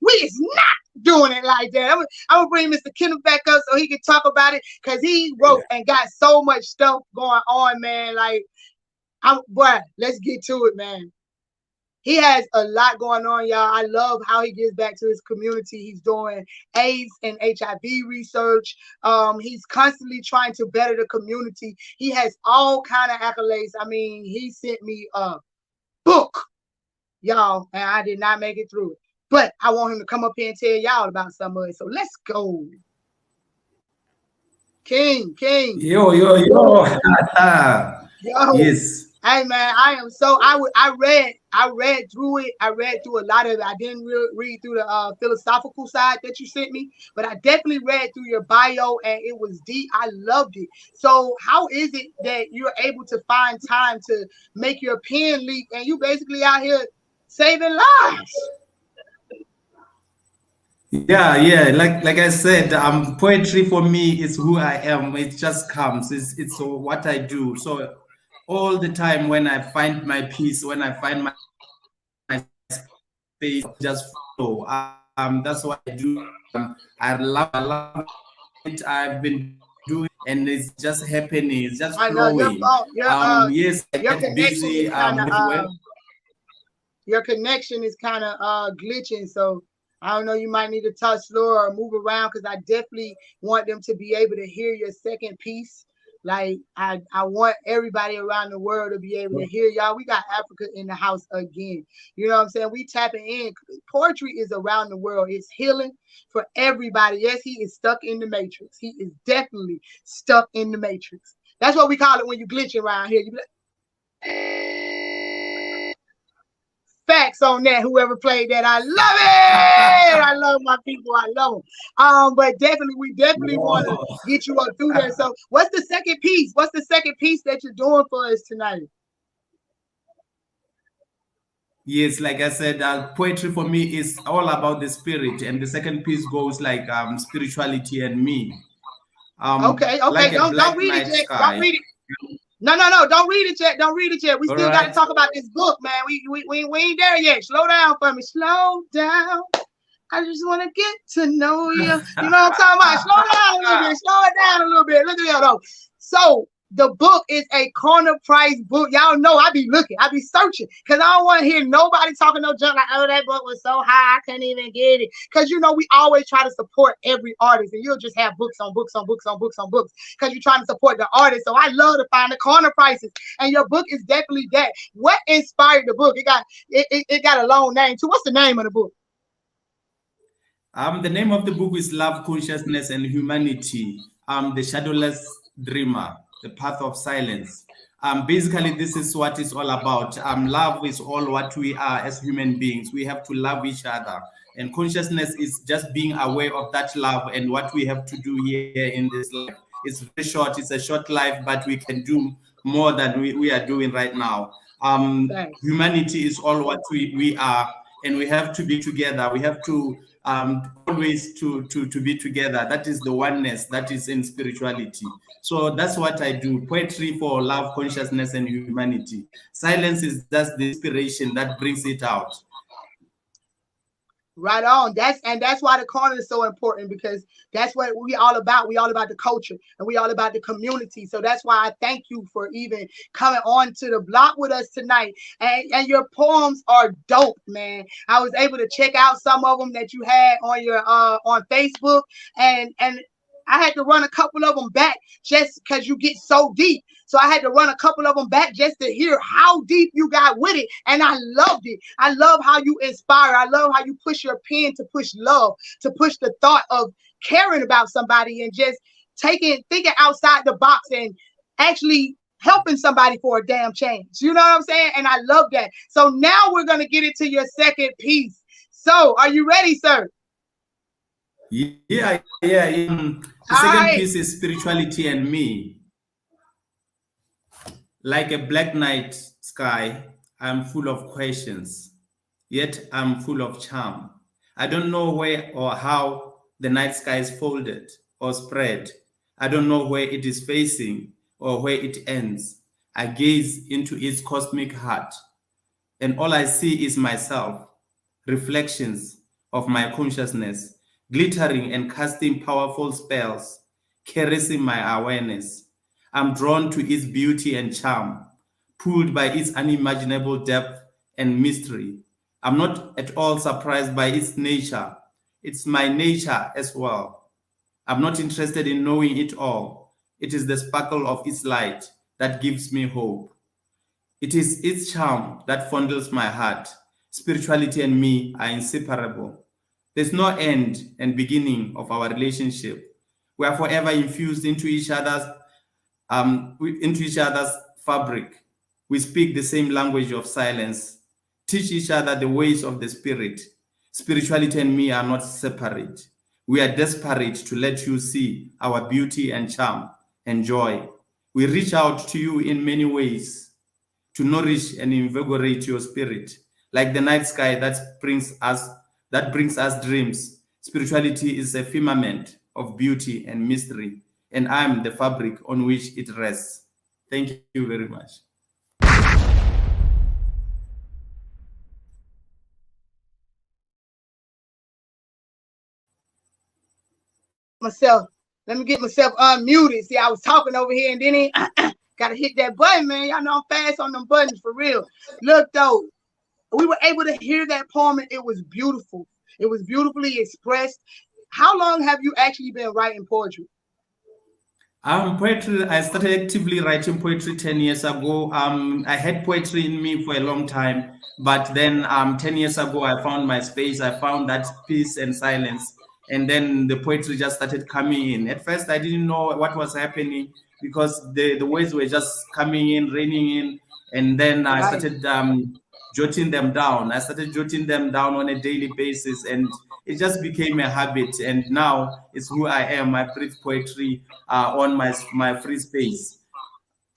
We is not doing it like that. I'm gonna bring Mr. Kenneth back up so he can talk about it, because he wrote and got so much stuff going on, man. Like, boy, let's get to it, man. He has a lot going on, y'all. I love how he gives back to his community. He's doing AIDS and HIV research. He's constantly trying to better the community. He has all kind of accolades. I mean, he sent me a book, y'all, and I did not make it through it. But I want him to come up here and tell y'all about some of it. So let's go. King. Yo. Yes. Hey man, I read through it. I read through a lot of it. I didn't read through the philosophical side that you sent me, but I definitely read through your bio, and it was deep. I loved it. So how is it that you're able to find time to make your pen leak, and you basically out here saving lives? Yeah. Like I said, poetry for me is who I am. It just comes. It's what I do. So all the time when I find my peace, when I find my space, just flow. That's what I do. I love it. I've been doing, and it's just happening. It's just flowing. Yes, I get busy. Your connection is kind of glitching, so I don't know, you might need to touch slower or move around because I definitely want them to be able to hear your second piece. Like I want everybody around the world to be able to hear y'all. We got Africa in the house again. You know what I'm saying? We tapping in. Poetry is around the world. It's healing for everybody. Yes, he is stuck in the matrix. He is definitely stuck in the matrix. That's what we call it when you glitch around here. You be like, facts on that. Whoever played that, I love it. I love my people. I love them. But definitely, we definitely want to get you up through there. So, what's the second piece? What's the second piece that you're doing for us tonight? Yes, like I said, poetry for me is all about the spirit, and the second piece goes like spirituality and me. Okay. Like a Don't read it yet. Don't read it. No. Don't read it yet. Don't read it yet. We still got to talk about this book, man. We ain't there yet. Slow down for me. Slow down. I just want to get to know you. You know what I'm talking about? Slow down a little bit. Slow it down a little bit. Look at that though. So the book is a corner price book. Y'all know I be looking. I be searching because I don't want to hear nobody talking no junk like, oh, that book was so high, I couldn't even get it. Because, you know, we always try to support every artist. And you'll just have books on books on books on books on books because you're trying to support the artist. So I love to find the corner prices. And your book is definitely that. What inspired the book? It got a long name too. What's the name of the book? The name of the book is Love, Consciousness, and Humanity. The Shadowless Dreamer, The Path of Silence. Basically, this is what it's all about. Love is all what we are as human beings. We have to love each other. And consciousness is just being aware of that love and what we have to do here in this life. It's very short. It's a short life, but we can do more than we are doing right now. Humanity is all what we are, and we have to be together. We have to always to be together. That is the oneness that is in spirituality. So that's what I do. Poetry for love, consciousness, and humanity. Silence is just the inspiration that brings it out. Right on. That's why the corner is so important, because that's what we all about. We all about the culture and we all about the community. So that's why I thank you for even coming on to the block with us tonight. And your poems are dope, man. I was able to check out some of them that you had on your on Facebook, and I had to run a couple of them back just because you get so deep. So I had to run a couple of them back just to hear how deep you got with it. And I loved it. I love how you inspire. I love how you push your pen to push love, to push the thought of caring about somebody and just thinking outside the box and actually helping somebody for a damn change. You know what I'm saying? And I love that. So now we're going to get into your second piece. So are you ready, sir? Yeah. The second piece is spirituality and me. Like a black night sky, I'm full of questions, yet I'm full of charm. I don't know where or how the night sky is folded or spread. I don't know where it is facing or where it ends. I gaze into its cosmic heart, and all I see is myself, reflections of my consciousness, glittering and casting powerful spells, caressing my awareness. I'm drawn to its beauty and charm, pulled by its unimaginable depth and mystery. I'm not at all surprised by its nature. It's my nature as well. I'm not interested in knowing it all. It is the sparkle of its light that gives me hope. It is its charm that fondles my heart. Spirituality and me are inseparable. There's no end and beginning of our relationship. We are forever infused into each other's fabric. We speak the same language of silence, teach each other the ways of the spirit. Spirituality and me are not separate. We are desperate to let you see our beauty and charm and joy. We reach out to you in many ways to nourish and invigorate your spirit, like the night sky that brings us dreams. Spirituality is a firmament of beauty and mystery, and I'm the fabric on which it rests. Thank you very much. Let me get myself unmuted. See, I was talking over here and then gotta hit that button, man. Y'all know I'm fast on them buttons for real. Look though, we were able to hear that poem and it was beautiful. It was beautifully expressed. How long have you actually been writing poetry? Poetry, I started actively writing poetry 10 years ago. I had poetry in me for a long time, but then 10 years ago, I found my space. I found that peace and silence. And then the poetry just started coming in. At first, I didn't know what was happening because the words were just coming in, raining in. And then I started jotting them down. I started jotting them down on a daily basis, and it just became a habit. And now it's who I am. I breathe poetry on my free space.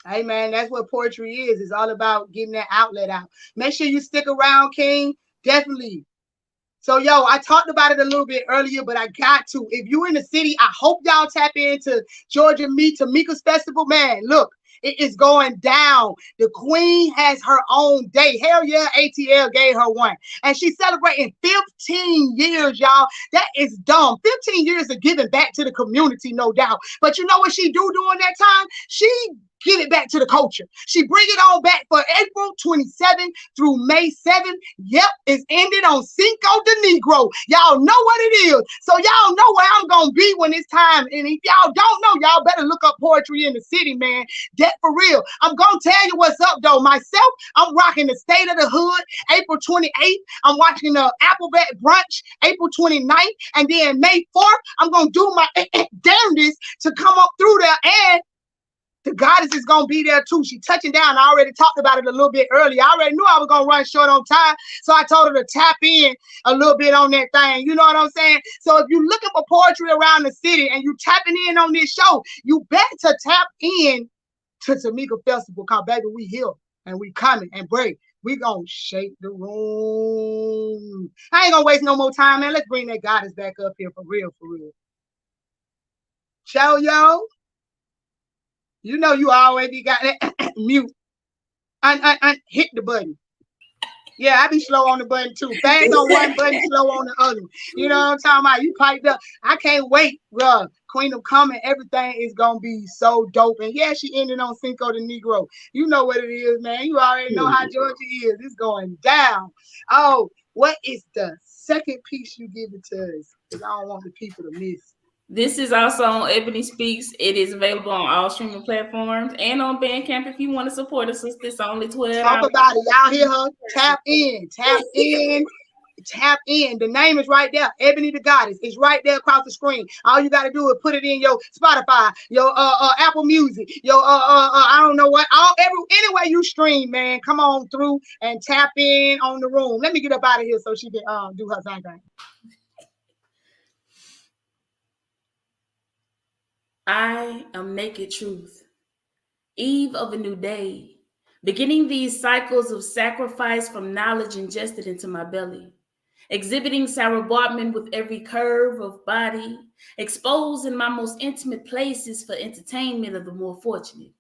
Hey man, that's what poetry is. It's all about getting that outlet out. Make sure you stick around, King. Definitely. So, yo, I talked about it a little bit earlier, but I got to. If you're in the city, I hope y'all tap into Georgia Tamika's Festival. Man, look, it is going down. The Queen has her own day. Hell yeah, ATL gave her one. And she's celebrating 15 years, y'all. That is dumb. 15 years of giving back to the community, no doubt. But you know what she do during that time? She give it back to the culture. She bring it all back for April 27th through May 7th. Yep, it's ended on Cinco de Negro. Y'all know what it is. So y'all know where I'm going to be when it's time. And if y'all don't know, y'all better look up poetry in the city, man. That for real. I'm going to tell you what's up, though. Myself, I'm rocking the State of the Hood, April 28th. I'm watching the Appleback Brunch, April 29th. And then May 4th, I'm going to do my damnedest to come up through there, and the goddess is going to be there too. She touching down. I already talked about it a little bit earlier. I already knew I was going to run short on time. So I told her to tap in a little bit on that thing. You know what I'm saying? So if you're looking for poetry around the city and you tapping in on this show, you better tap in to Tamika Festival. Cause baby, we here and we coming and break. We gonna shake the room. I ain't gonna waste no more time, man. Let's bring that goddess back up here for real, for real. Show yo. You know you already got that mute. Hit the button. Yeah, I be slow on the button too. Fast on one button, slow on the other. You know what I'm talking about? You piped up. I can't wait, bro. Queen of Coming, everything is gonna be so dope. And yeah, she ended on Cinco de Negro. You know what it is, man. You already know how Georgia is. It's going down. Oh, what is the second piece you give it to us? Because I don't want the people to miss. This is also on Ebony Speaks. It is available on all streaming platforms and on Bandcamp if you want to support us. It's only $12. Talk about it. Y'all hear her? Tap in. Tap in. Tap in. The name is right there. Ebony the Goddess. It's right there across the screen. All you got to do is put it in your Spotify, your Apple Music, your I don't know what. Anyway you stream, man. Come on through and tap in on the room. Let me get up out of here so she can do her thing. I am naked truth, eve of a new day, beginning these cycles of sacrifice from knowledge ingested into my belly, exhibiting Sarah Bartman with every curve of body, exposed in my most intimate places for entertainment of the more fortunate,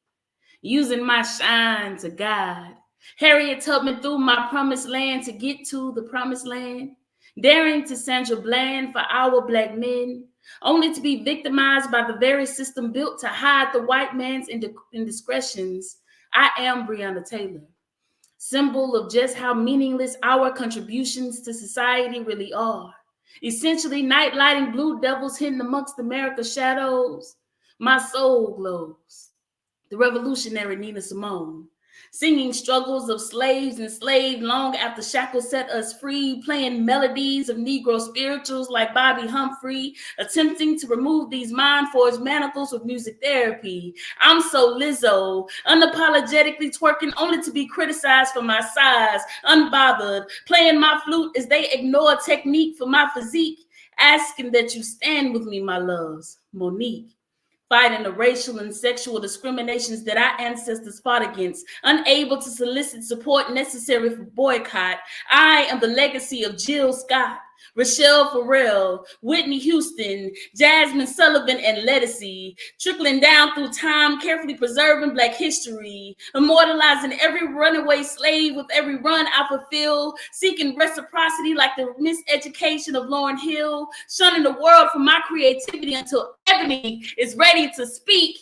using my shine to guide Harriet Tubman through my promised land to get to the promised land, daring to Sandra Bland for our Black men, only to be victimized by the very system built to hide the white man's indiscretions. I am Breonna Taylor, symbol of just how meaningless our contributions to society really are. Essentially, night lighting blue devils hidden amongst America's shadows. My soul glows. The revolutionary Nina Simone, singing struggles of slaves enslaved long after shackles set us free, playing melodies of Negro spirituals like Bobby Humphrey, attempting to remove these mind-forged manacles with music therapy. I'm so Lizzo, unapologetically twerking only to be criticized for my size, unbothered, playing my flute as they ignore technique for my physique, asking that you stand with me, my loves, Monique. Fighting the racial and sexual discriminations that our ancestors fought against, unable to solicit support necessary for boycott. I am the legacy of Jill Scott, Rochelle Farrell, Whitney Houston, Jasmine Sullivan, and Lettucey, trickling down through time, carefully preserving Black history, immortalizing every runaway slave with every run I fulfill, seeking reciprocity like the miseducation of Lauryn Hill, shunning the world from my creativity until Ebony is ready to speak.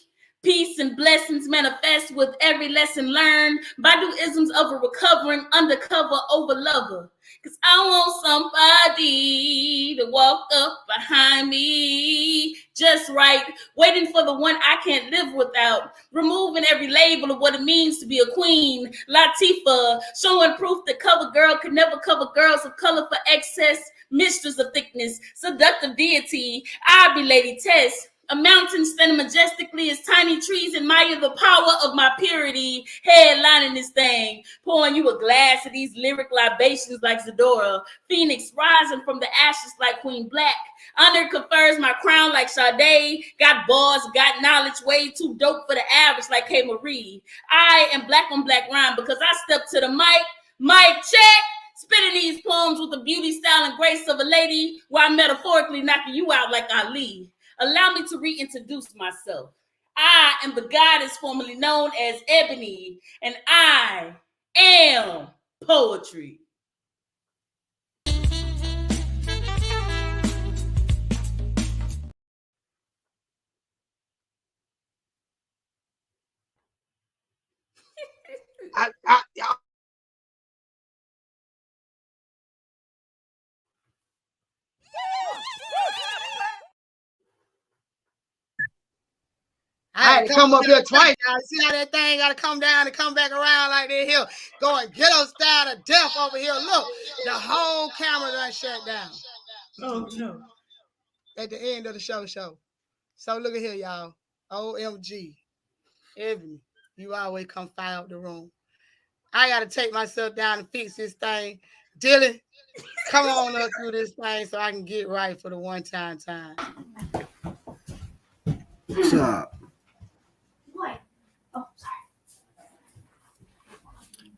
Peace and blessings manifest with every lesson learned. Badu-isms of a recovering undercover over lover. Cause I want somebody to walk up behind me just right, waiting for the one I can't live without, removing every label of what it means to be a queen. Latifah, showing proof that cover girl could never cover girls of color for excess, mistress of thickness, seductive deity. I be Lady Tess. A mountain standing majestically as tiny trees admire the power of my purity. Headlining this thing, pouring you a glass of these lyric libations like Zadora. Phoenix rising from the ashes like Queen Black. Honor confers my crown like Sade. Got bars, got knowledge, way too dope for the average like K. Marie. I am black on black rhyme because I step to the mic check. Spitting these poems with the beauty, style, and grace of a lady while metaphorically knocking you out like Ali. Allow me to reintroduce myself. I am the goddess formerly known as Ebony, and I am poetry. I had to come up here twice. Now, see how that thing got to come down and come back around like that here. Going ghetto style to death over here. Look, the whole camera done shut down. Oh, no. At the end of the show. So look at here, y'all. OMG. Ebony, you always come fire up the room. I got to take myself down and fix this thing. Dylan, come on up through this thing so I can get right for the one-time time. What's up? What? Oh, sorry.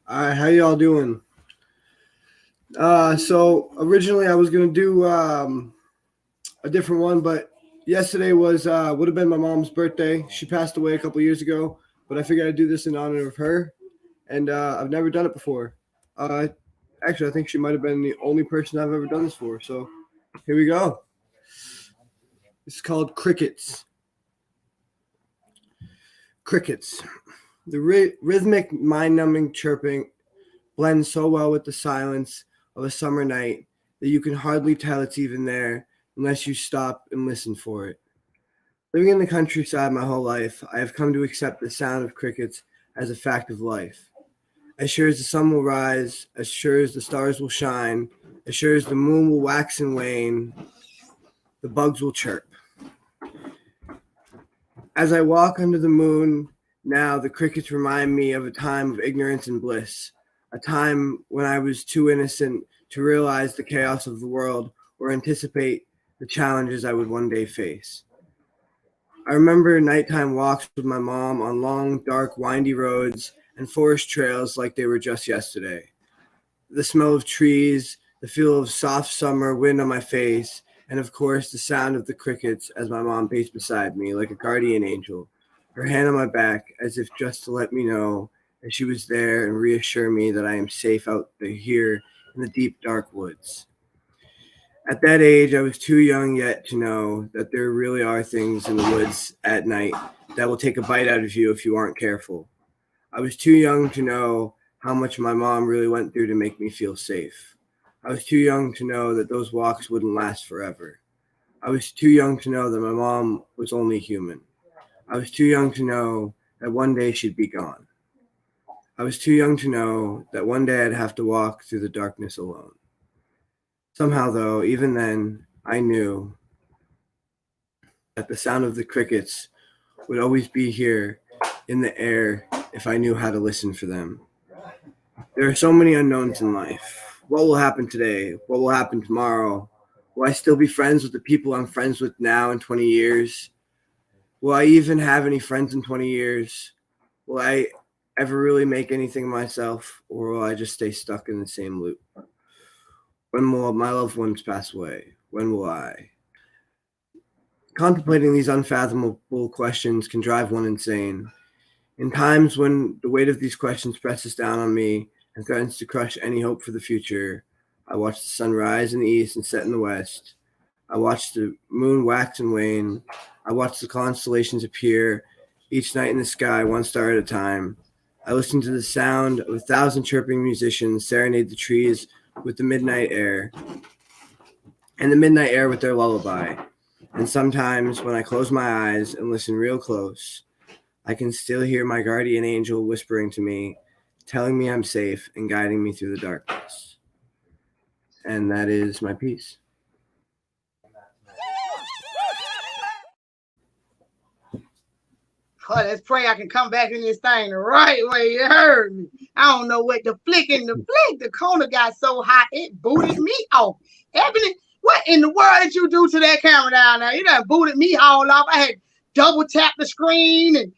All right, how y'all doing? So originally I was gonna do a different one, but yesterday was would have been my mom's birthday. She passed away a couple years ago, but I figured I'd do this in honor of her, and I've never done it before. Actually, I think she might have been the only person I've ever done this for. So here we go. It's called Crickets. Crickets. The rhythmic, mind-numbing chirping blends so well with the silence of a summer night that you can hardly tell it's even there unless you stop and listen for it. Living in the countryside my whole life, I have come to accept the sound of crickets as a fact of life. As sure as the sun will rise, as sure as the stars will shine, as sure as the moon will wax and wane, the bugs will chirp. As I walk under the moon, now the crickets remind me of a time of ignorance and bliss, a time when I was too innocent to realize the chaos of the world or anticipate the challenges I would one day face. I remember nighttime walks with my mom on long, dark, windy roads and forest trails like they were just yesterday. The smell of trees, the feel of soft summer wind on my face, and of course the sound of the crickets as my mom paced beside me like a guardian angel, her hand on my back as if just to let me know that she was there and reassure me that I am safe out here in the deep, dark woods. At that age, I was too young yet to know that there really are things in the woods at night that will take a bite out of you if you aren't careful. I was too young to know how much my mom really went through to make me feel safe. I was too young to know that those walks wouldn't last forever. I was too young to know that my mom was only human. I was too young to know that one day she'd be gone. I was too young to know that one day I'd have to walk through the darkness alone. Somehow, though, even then, I knew that the sound of the crickets would always be here in the air if I knew how to listen for them. There are so many unknowns in life. What will happen today? What will happen tomorrow? Will I still be friends with the people I'm friends with now in 20 years? Will I even have any friends in 20 years? Will I ever really make anything of myself, or will I just stay stuck in the same loop? When will my loved ones pass away? When will I? Contemplating these unfathomable questions can drive one insane. In times when the weight of these questions presses down on me and threatens to crush any hope for the future, I watch the sun rise in the east and set in the west. I watch the moon wax and wane. I watch the constellations appear Each night in the sky, one star at a time, I listen to the sound of 1,000 chirping musicians serenade the trees with the midnight air, and the midnight air with their lullaby. And sometimes when I close my eyes and listen real close, I can still hear my guardian angel whispering to me, telling me I'm safe and guiding me through the darkness. And that is my piece. Oh, let's pray I can come back in this thing the right way. You heard me. I don't know what the flick. The corner got so hot it booted me off. Ebony, what in the world did you do to that camera down there? You done booted me all off. I had double tapped the screen and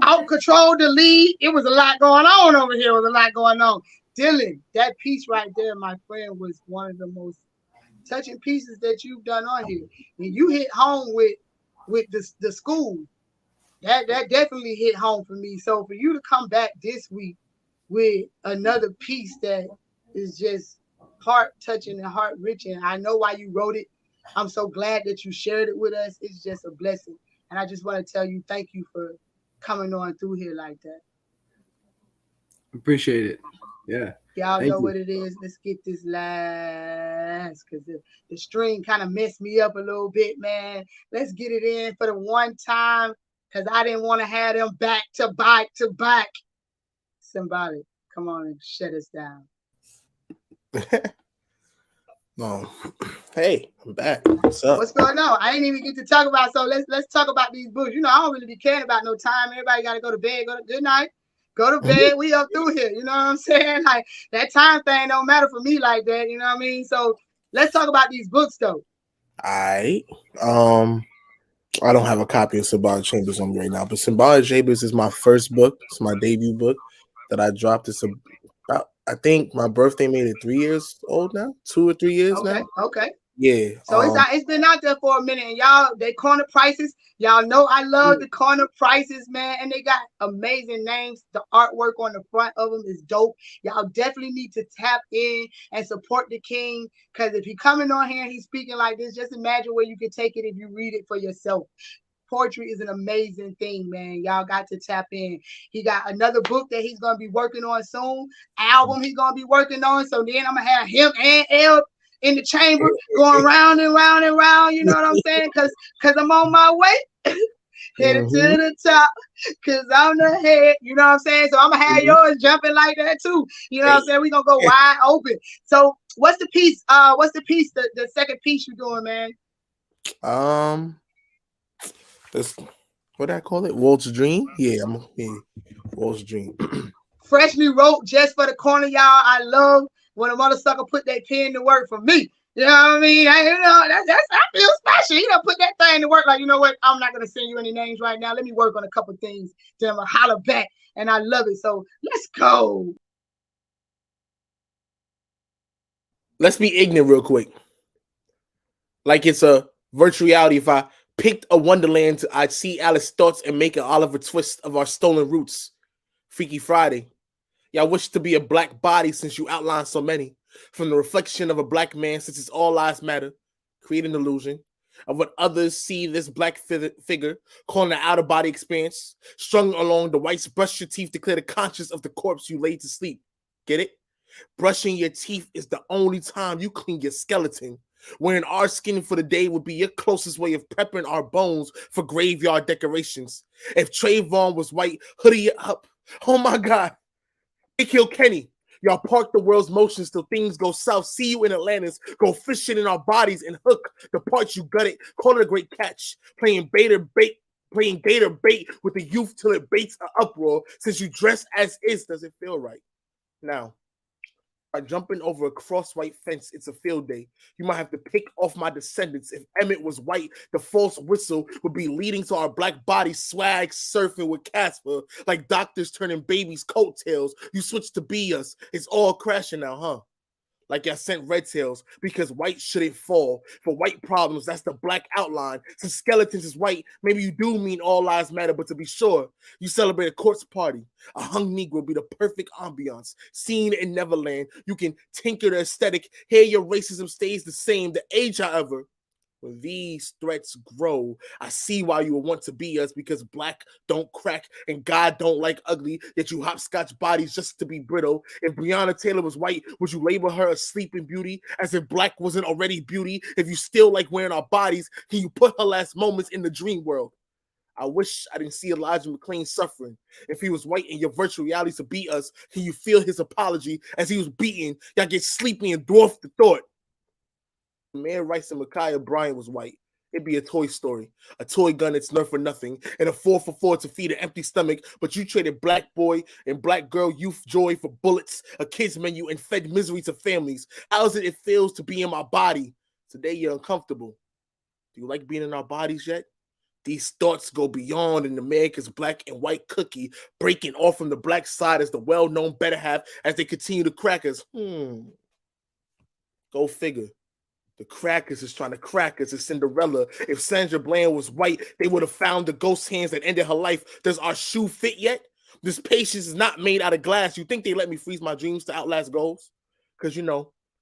out control delete. It was a lot going on over here. It was a lot going on. Dylan, that piece right there, my friend, was one of the most touching pieces that you've done on here. And you hit home with the school. That definitely hit home for me. So for you to come back this week with another piece that is just heart touching and heart wrenching, I know why you wrote it. I'm so glad that you shared it with us. It's just a blessing. And I just want to tell you, thank you for coming on through here like that. Appreciate it. Yeah. Y'all know what it is. Let's get this last, because the string kind of messed me up a little bit, man. Let's get it in for the one time, because I didn't want to have them back to back. Somebody, come on and shut us down. No. Hey, I'm back. What's up? What's going on? I ain't even get to talk about, so let's talk about these books. You know, I don't really be caring about no time. Everybody got to go to bed. Good night. Go to bed. We up through here. You know what I'm saying? Like, that time thing don't matter for me like that. You know what I mean? So let's talk about these books, though. I don't have a copy of Symbolic Chambers on me right now, but Symbolic Chambers is my first book. It's my debut book that I dropped. It's about, I think my birthday made it 3 years old now, 2 or 3 years now. Okay. Yeah. So it's been out there for a minute, and y'all, they corner prices. Y'all know I love the corner prices, man, and they got amazing names. The artwork on the front of them is dope. Y'all definitely need to tap in and support the king, because if he's coming on here and he's speaking like this, just imagine where you can take it if you read it for yourself. Poetry is an amazing thing, man. Y'all got to tap in. He got another book that he's going to be working on soon. Album he's going to be working on. So then I'm going to have him and El in the chamber going round and round and round. You know what I'm saying? Because I'm on my way. Headed to the top, because I'm the head. You know what I'm saying? So I'm going to have yours jumping like that too. You know what I'm saying? We're going to go wide open. So what's the piece? The second piece you're doing, man? This, what I call it? Walt's Dream? Yeah, Walt's Dream. Freshly wrote just for the corner, y'all. I love when a mother sucker put that pen to work for me. You know what I mean? I feel special. You know, put that thing to work. Like, you know what? I'm not going to send you any names right now. Let me work on a couple things. Then I'm going to holler back. And I love it. So let's go. Let's be ignorant real quick. Like it's a virtual reality. If I picked a wonderland, I'd see Alice's thoughts and make an Oliver Twist of our stolen roots. Freaky Friday. Y'all wish to be a black body since you outlined so many. From the reflection of a black man, since it's all lives matter. Create an illusion of what others see this black figure, calling an out-of-body experience. Strung along the whites, brush your teeth to clear the conscience of the corpse you laid to sleep. Get it? Brushing your teeth is the only time you clean your skeleton. Wearing our skin for the day would be your closest way of prepping our bones for graveyard decorations. If Trayvon was white, hoodie up. Oh my God. They kill Kenny. Y'all park the world's motions till things go south. See you in Atlantis. Go fishing in our bodies and hook the parts you gutted. Call it a great catch. Playing gator bait with the youth till it baits an uproar. Since you dress as is, does it feel right? Now, by jumping over a cross-white fence, it's a field day. You might have to pick off my descendants. If Emmett was white, the false whistle would be leading to our black body swag surfing with Casper, like doctors turning babies' coattails. You switch to be us. It's all crashing now, huh? Like I sent red tails because white shouldn't fall. For white problems, that's the black outline. Since skeletons is white, maybe you do mean all lives matter, but to be sure, you celebrate a corpse party. A hung Negro would be the perfect ambiance. Seen in Neverland, you can tinker the aesthetic. Here your racism stays the same. The age, however, When these threats grow, I see why you would want to be us, because black don't crack and God don't like ugly, yet you hopscotch bodies just to be brittle. If Breonna Taylor was white, would you label her a sleeping beauty, as if black wasn't already beauty? If you still like wearing our bodies, can you put her last moments in the dream world? I wish I didn't see Elijah McClain suffering. If he was white in your virtual reality to beat us, can you feel his apology as he was beaten? Y'all get sleepy and dwarf the thought. Man Rice and Micaiah Bryant was white, it'd be a Toy Story, a toy gun that's nerfed for nothing, and a 4-for-4 to feed an empty stomach. But you traded black boy and black girl youth joy for bullets, a kids menu, and fed misery to families. How is it feels to be in my body? Today you're uncomfortable. Do you like being in our bodies yet? These thoughts go beyond an America's black and white cookie, breaking off from the black side as the well-known better half as they continue to crack us. Go figure. The crackers is trying to crack us as Cinderella. If Sandra Bland was white, they would have found the ghost hands that ended her life. Does our shoe fit yet? This patience is not made out of glass. You think they let me freeze my dreams to outlast goals? Because,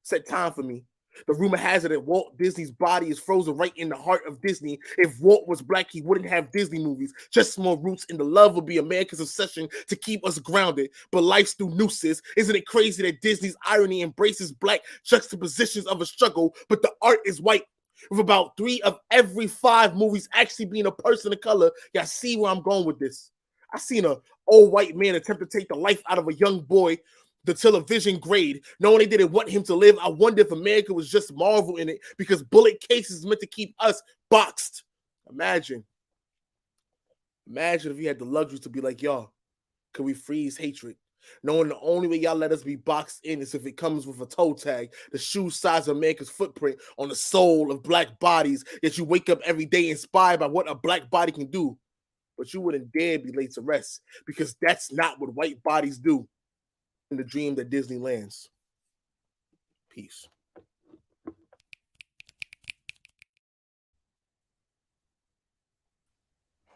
set time for me. The rumor has it that Walt Disney's body is frozen right in the heart of Disney. If Walt was black, he wouldn't have Disney movies. Just more roots, and the love would be America's obsession to keep us grounded. But life's through nooses. Isn't it crazy that Disney's irony embraces black juxtapositions of a struggle, but the art is white? With about 3 of every 5 movies actually being a person of color. Y'all see where I'm going with this? I seen an old white man attempt to take the life out of a young boy, the television grade, knowing they didn't want him to live. I wonder if America was just Marvel in it, because bullet cases meant to keep us boxed. Imagine if you had the luxury to be like, y'all, can we freeze hatred? Knowing the only way y'all let us be boxed in is if it comes with a toe tag, the shoe size of America's footprint on the soul of black bodies, yet you wake up every day inspired by what a black body can do. But you wouldn't dare be laid to rest, because that's not what white bodies do. In the dream that Disney lands. Peace.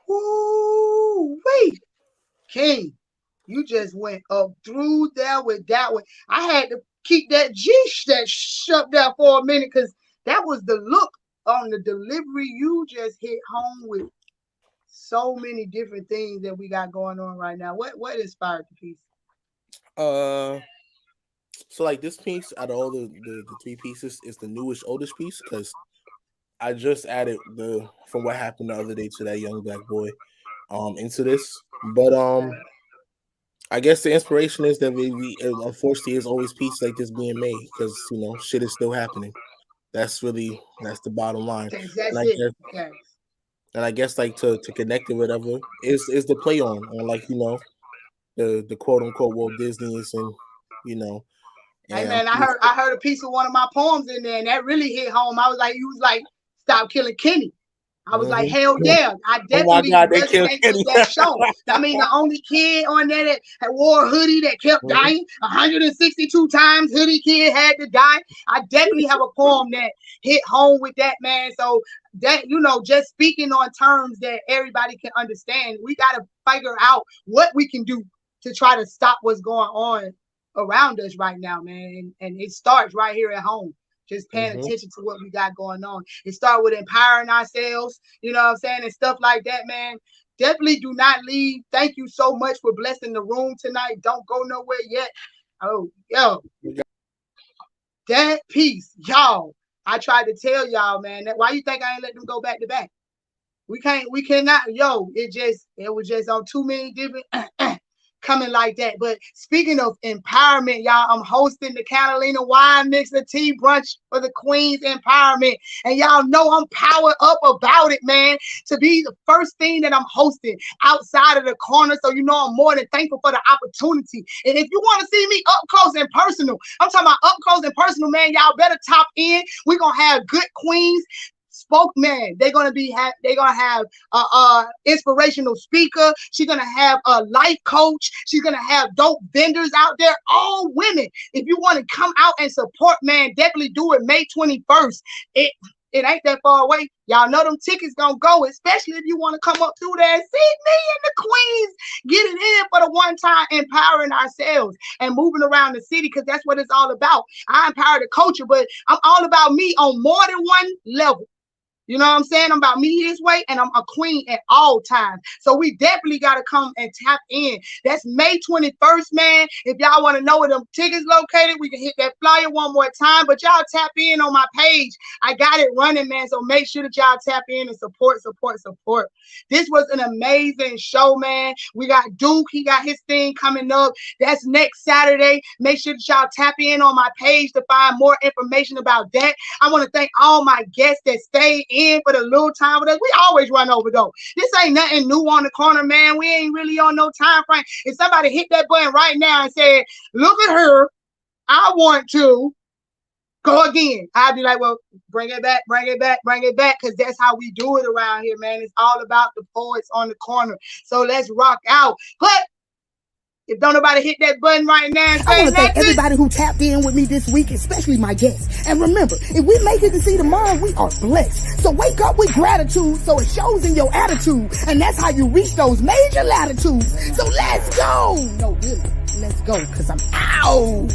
Woo-wee. King, you just went up through there with that one. I had to keep that that shut there for a minute, because that was the look on the delivery. You just hit home with so many different things that we got going on right now. What inspired the piece? So like this piece, out of all the 3 pieces, is the newest, oldest piece, because I just added from what happened the other day to that young black boy into this. But I guess the inspiration is that we unfortunately is always pieces like this being made, because shit is still happening. That's the bottom line. And I guess like to connect it, whatever is the play on like the quote unquote Walt Disney's and Hey man, I heard a piece of one of my poems in there, and that really hit home. I was like, you was like, stop killing Kenny. I was like, hell yeah. I definitely resonate with that show. I mean, the only kid on there that wore a hoodie that kept dying 162 times, hoodie kid had to die. I definitely have a poem that hit home with that, man. So that, just speaking on terms that everybody can understand, we got to figure out what we can do to try to stop what's going on around us right now, man. And it starts right here at home. Just paying attention to what we got going on. It starts with empowering ourselves, you know what I'm saying, and stuff like that, man. Definitely do not leave. Thank you so much for blessing the room tonight. Don't go nowhere yet. Oh, yo. That piece, y'all. I tried to tell y'all, man, that why you think I ain't let them go back to back? We cannot, it was just on too many different coming like that. But speaking of empowerment, y'all, I'm hosting the Catalina Wine Mixer Tea Brunch for the Queen's Empowerment. And y'all know I'm powered up about it, man, to be the first thing that I'm hosting outside of the corner. So I'm more than thankful for the opportunity. And if you want to see me up close and personal, I'm talking about up close and personal, man, y'all better top in. We're going to have good queens. Spokesman, they're gonna have inspirational speaker. She's gonna have a life coach. She's gonna have dope vendors out there, all women. If you want to come out and support, man, definitely do it May 21st. It ain't that far away. Y'all know them tickets gonna go, especially if you want to come up through there and see me and the queens get it in for the one time, empowering ourselves and moving around the city, because that's what it's all about. I empower the culture, but I'm all about me on more than one level. You know what I'm saying? I'm about me this way, and I'm a queen at all times. So we definitely got to come and tap in. That's May 21st, man. If y'all want to know where them tickets located, we can hit that flyer one more time. But y'all tap in on my page. I got it running, man. So make sure that y'all tap in and support. This was an amazing show, man. We got Duke. He got his thing coming up. That's next Saturday. Make sure that y'all tap in on my page to find more information about that. I want to thank all my guests that stayed in for the little time with us. We always run over though. This ain't nothing new on the corner, man. We ain't really on no time frame. If somebody hit that button right now and said, look at her, I want to go again, I'd be like, well, bring it back, because that's how we do it around here, man. It's all about the poets on the corner. So let's rock out. But if don't nobody hit that button right now and say I want to thank nothing, everybody who tapped in with me this week, especially my guests. And remember, if we make it to see tomorrow, we are blessed. So wake up with gratitude so it shows in your attitude. And that's how you reach those major latitudes. So let's go. No, really, let's go, because I'm out.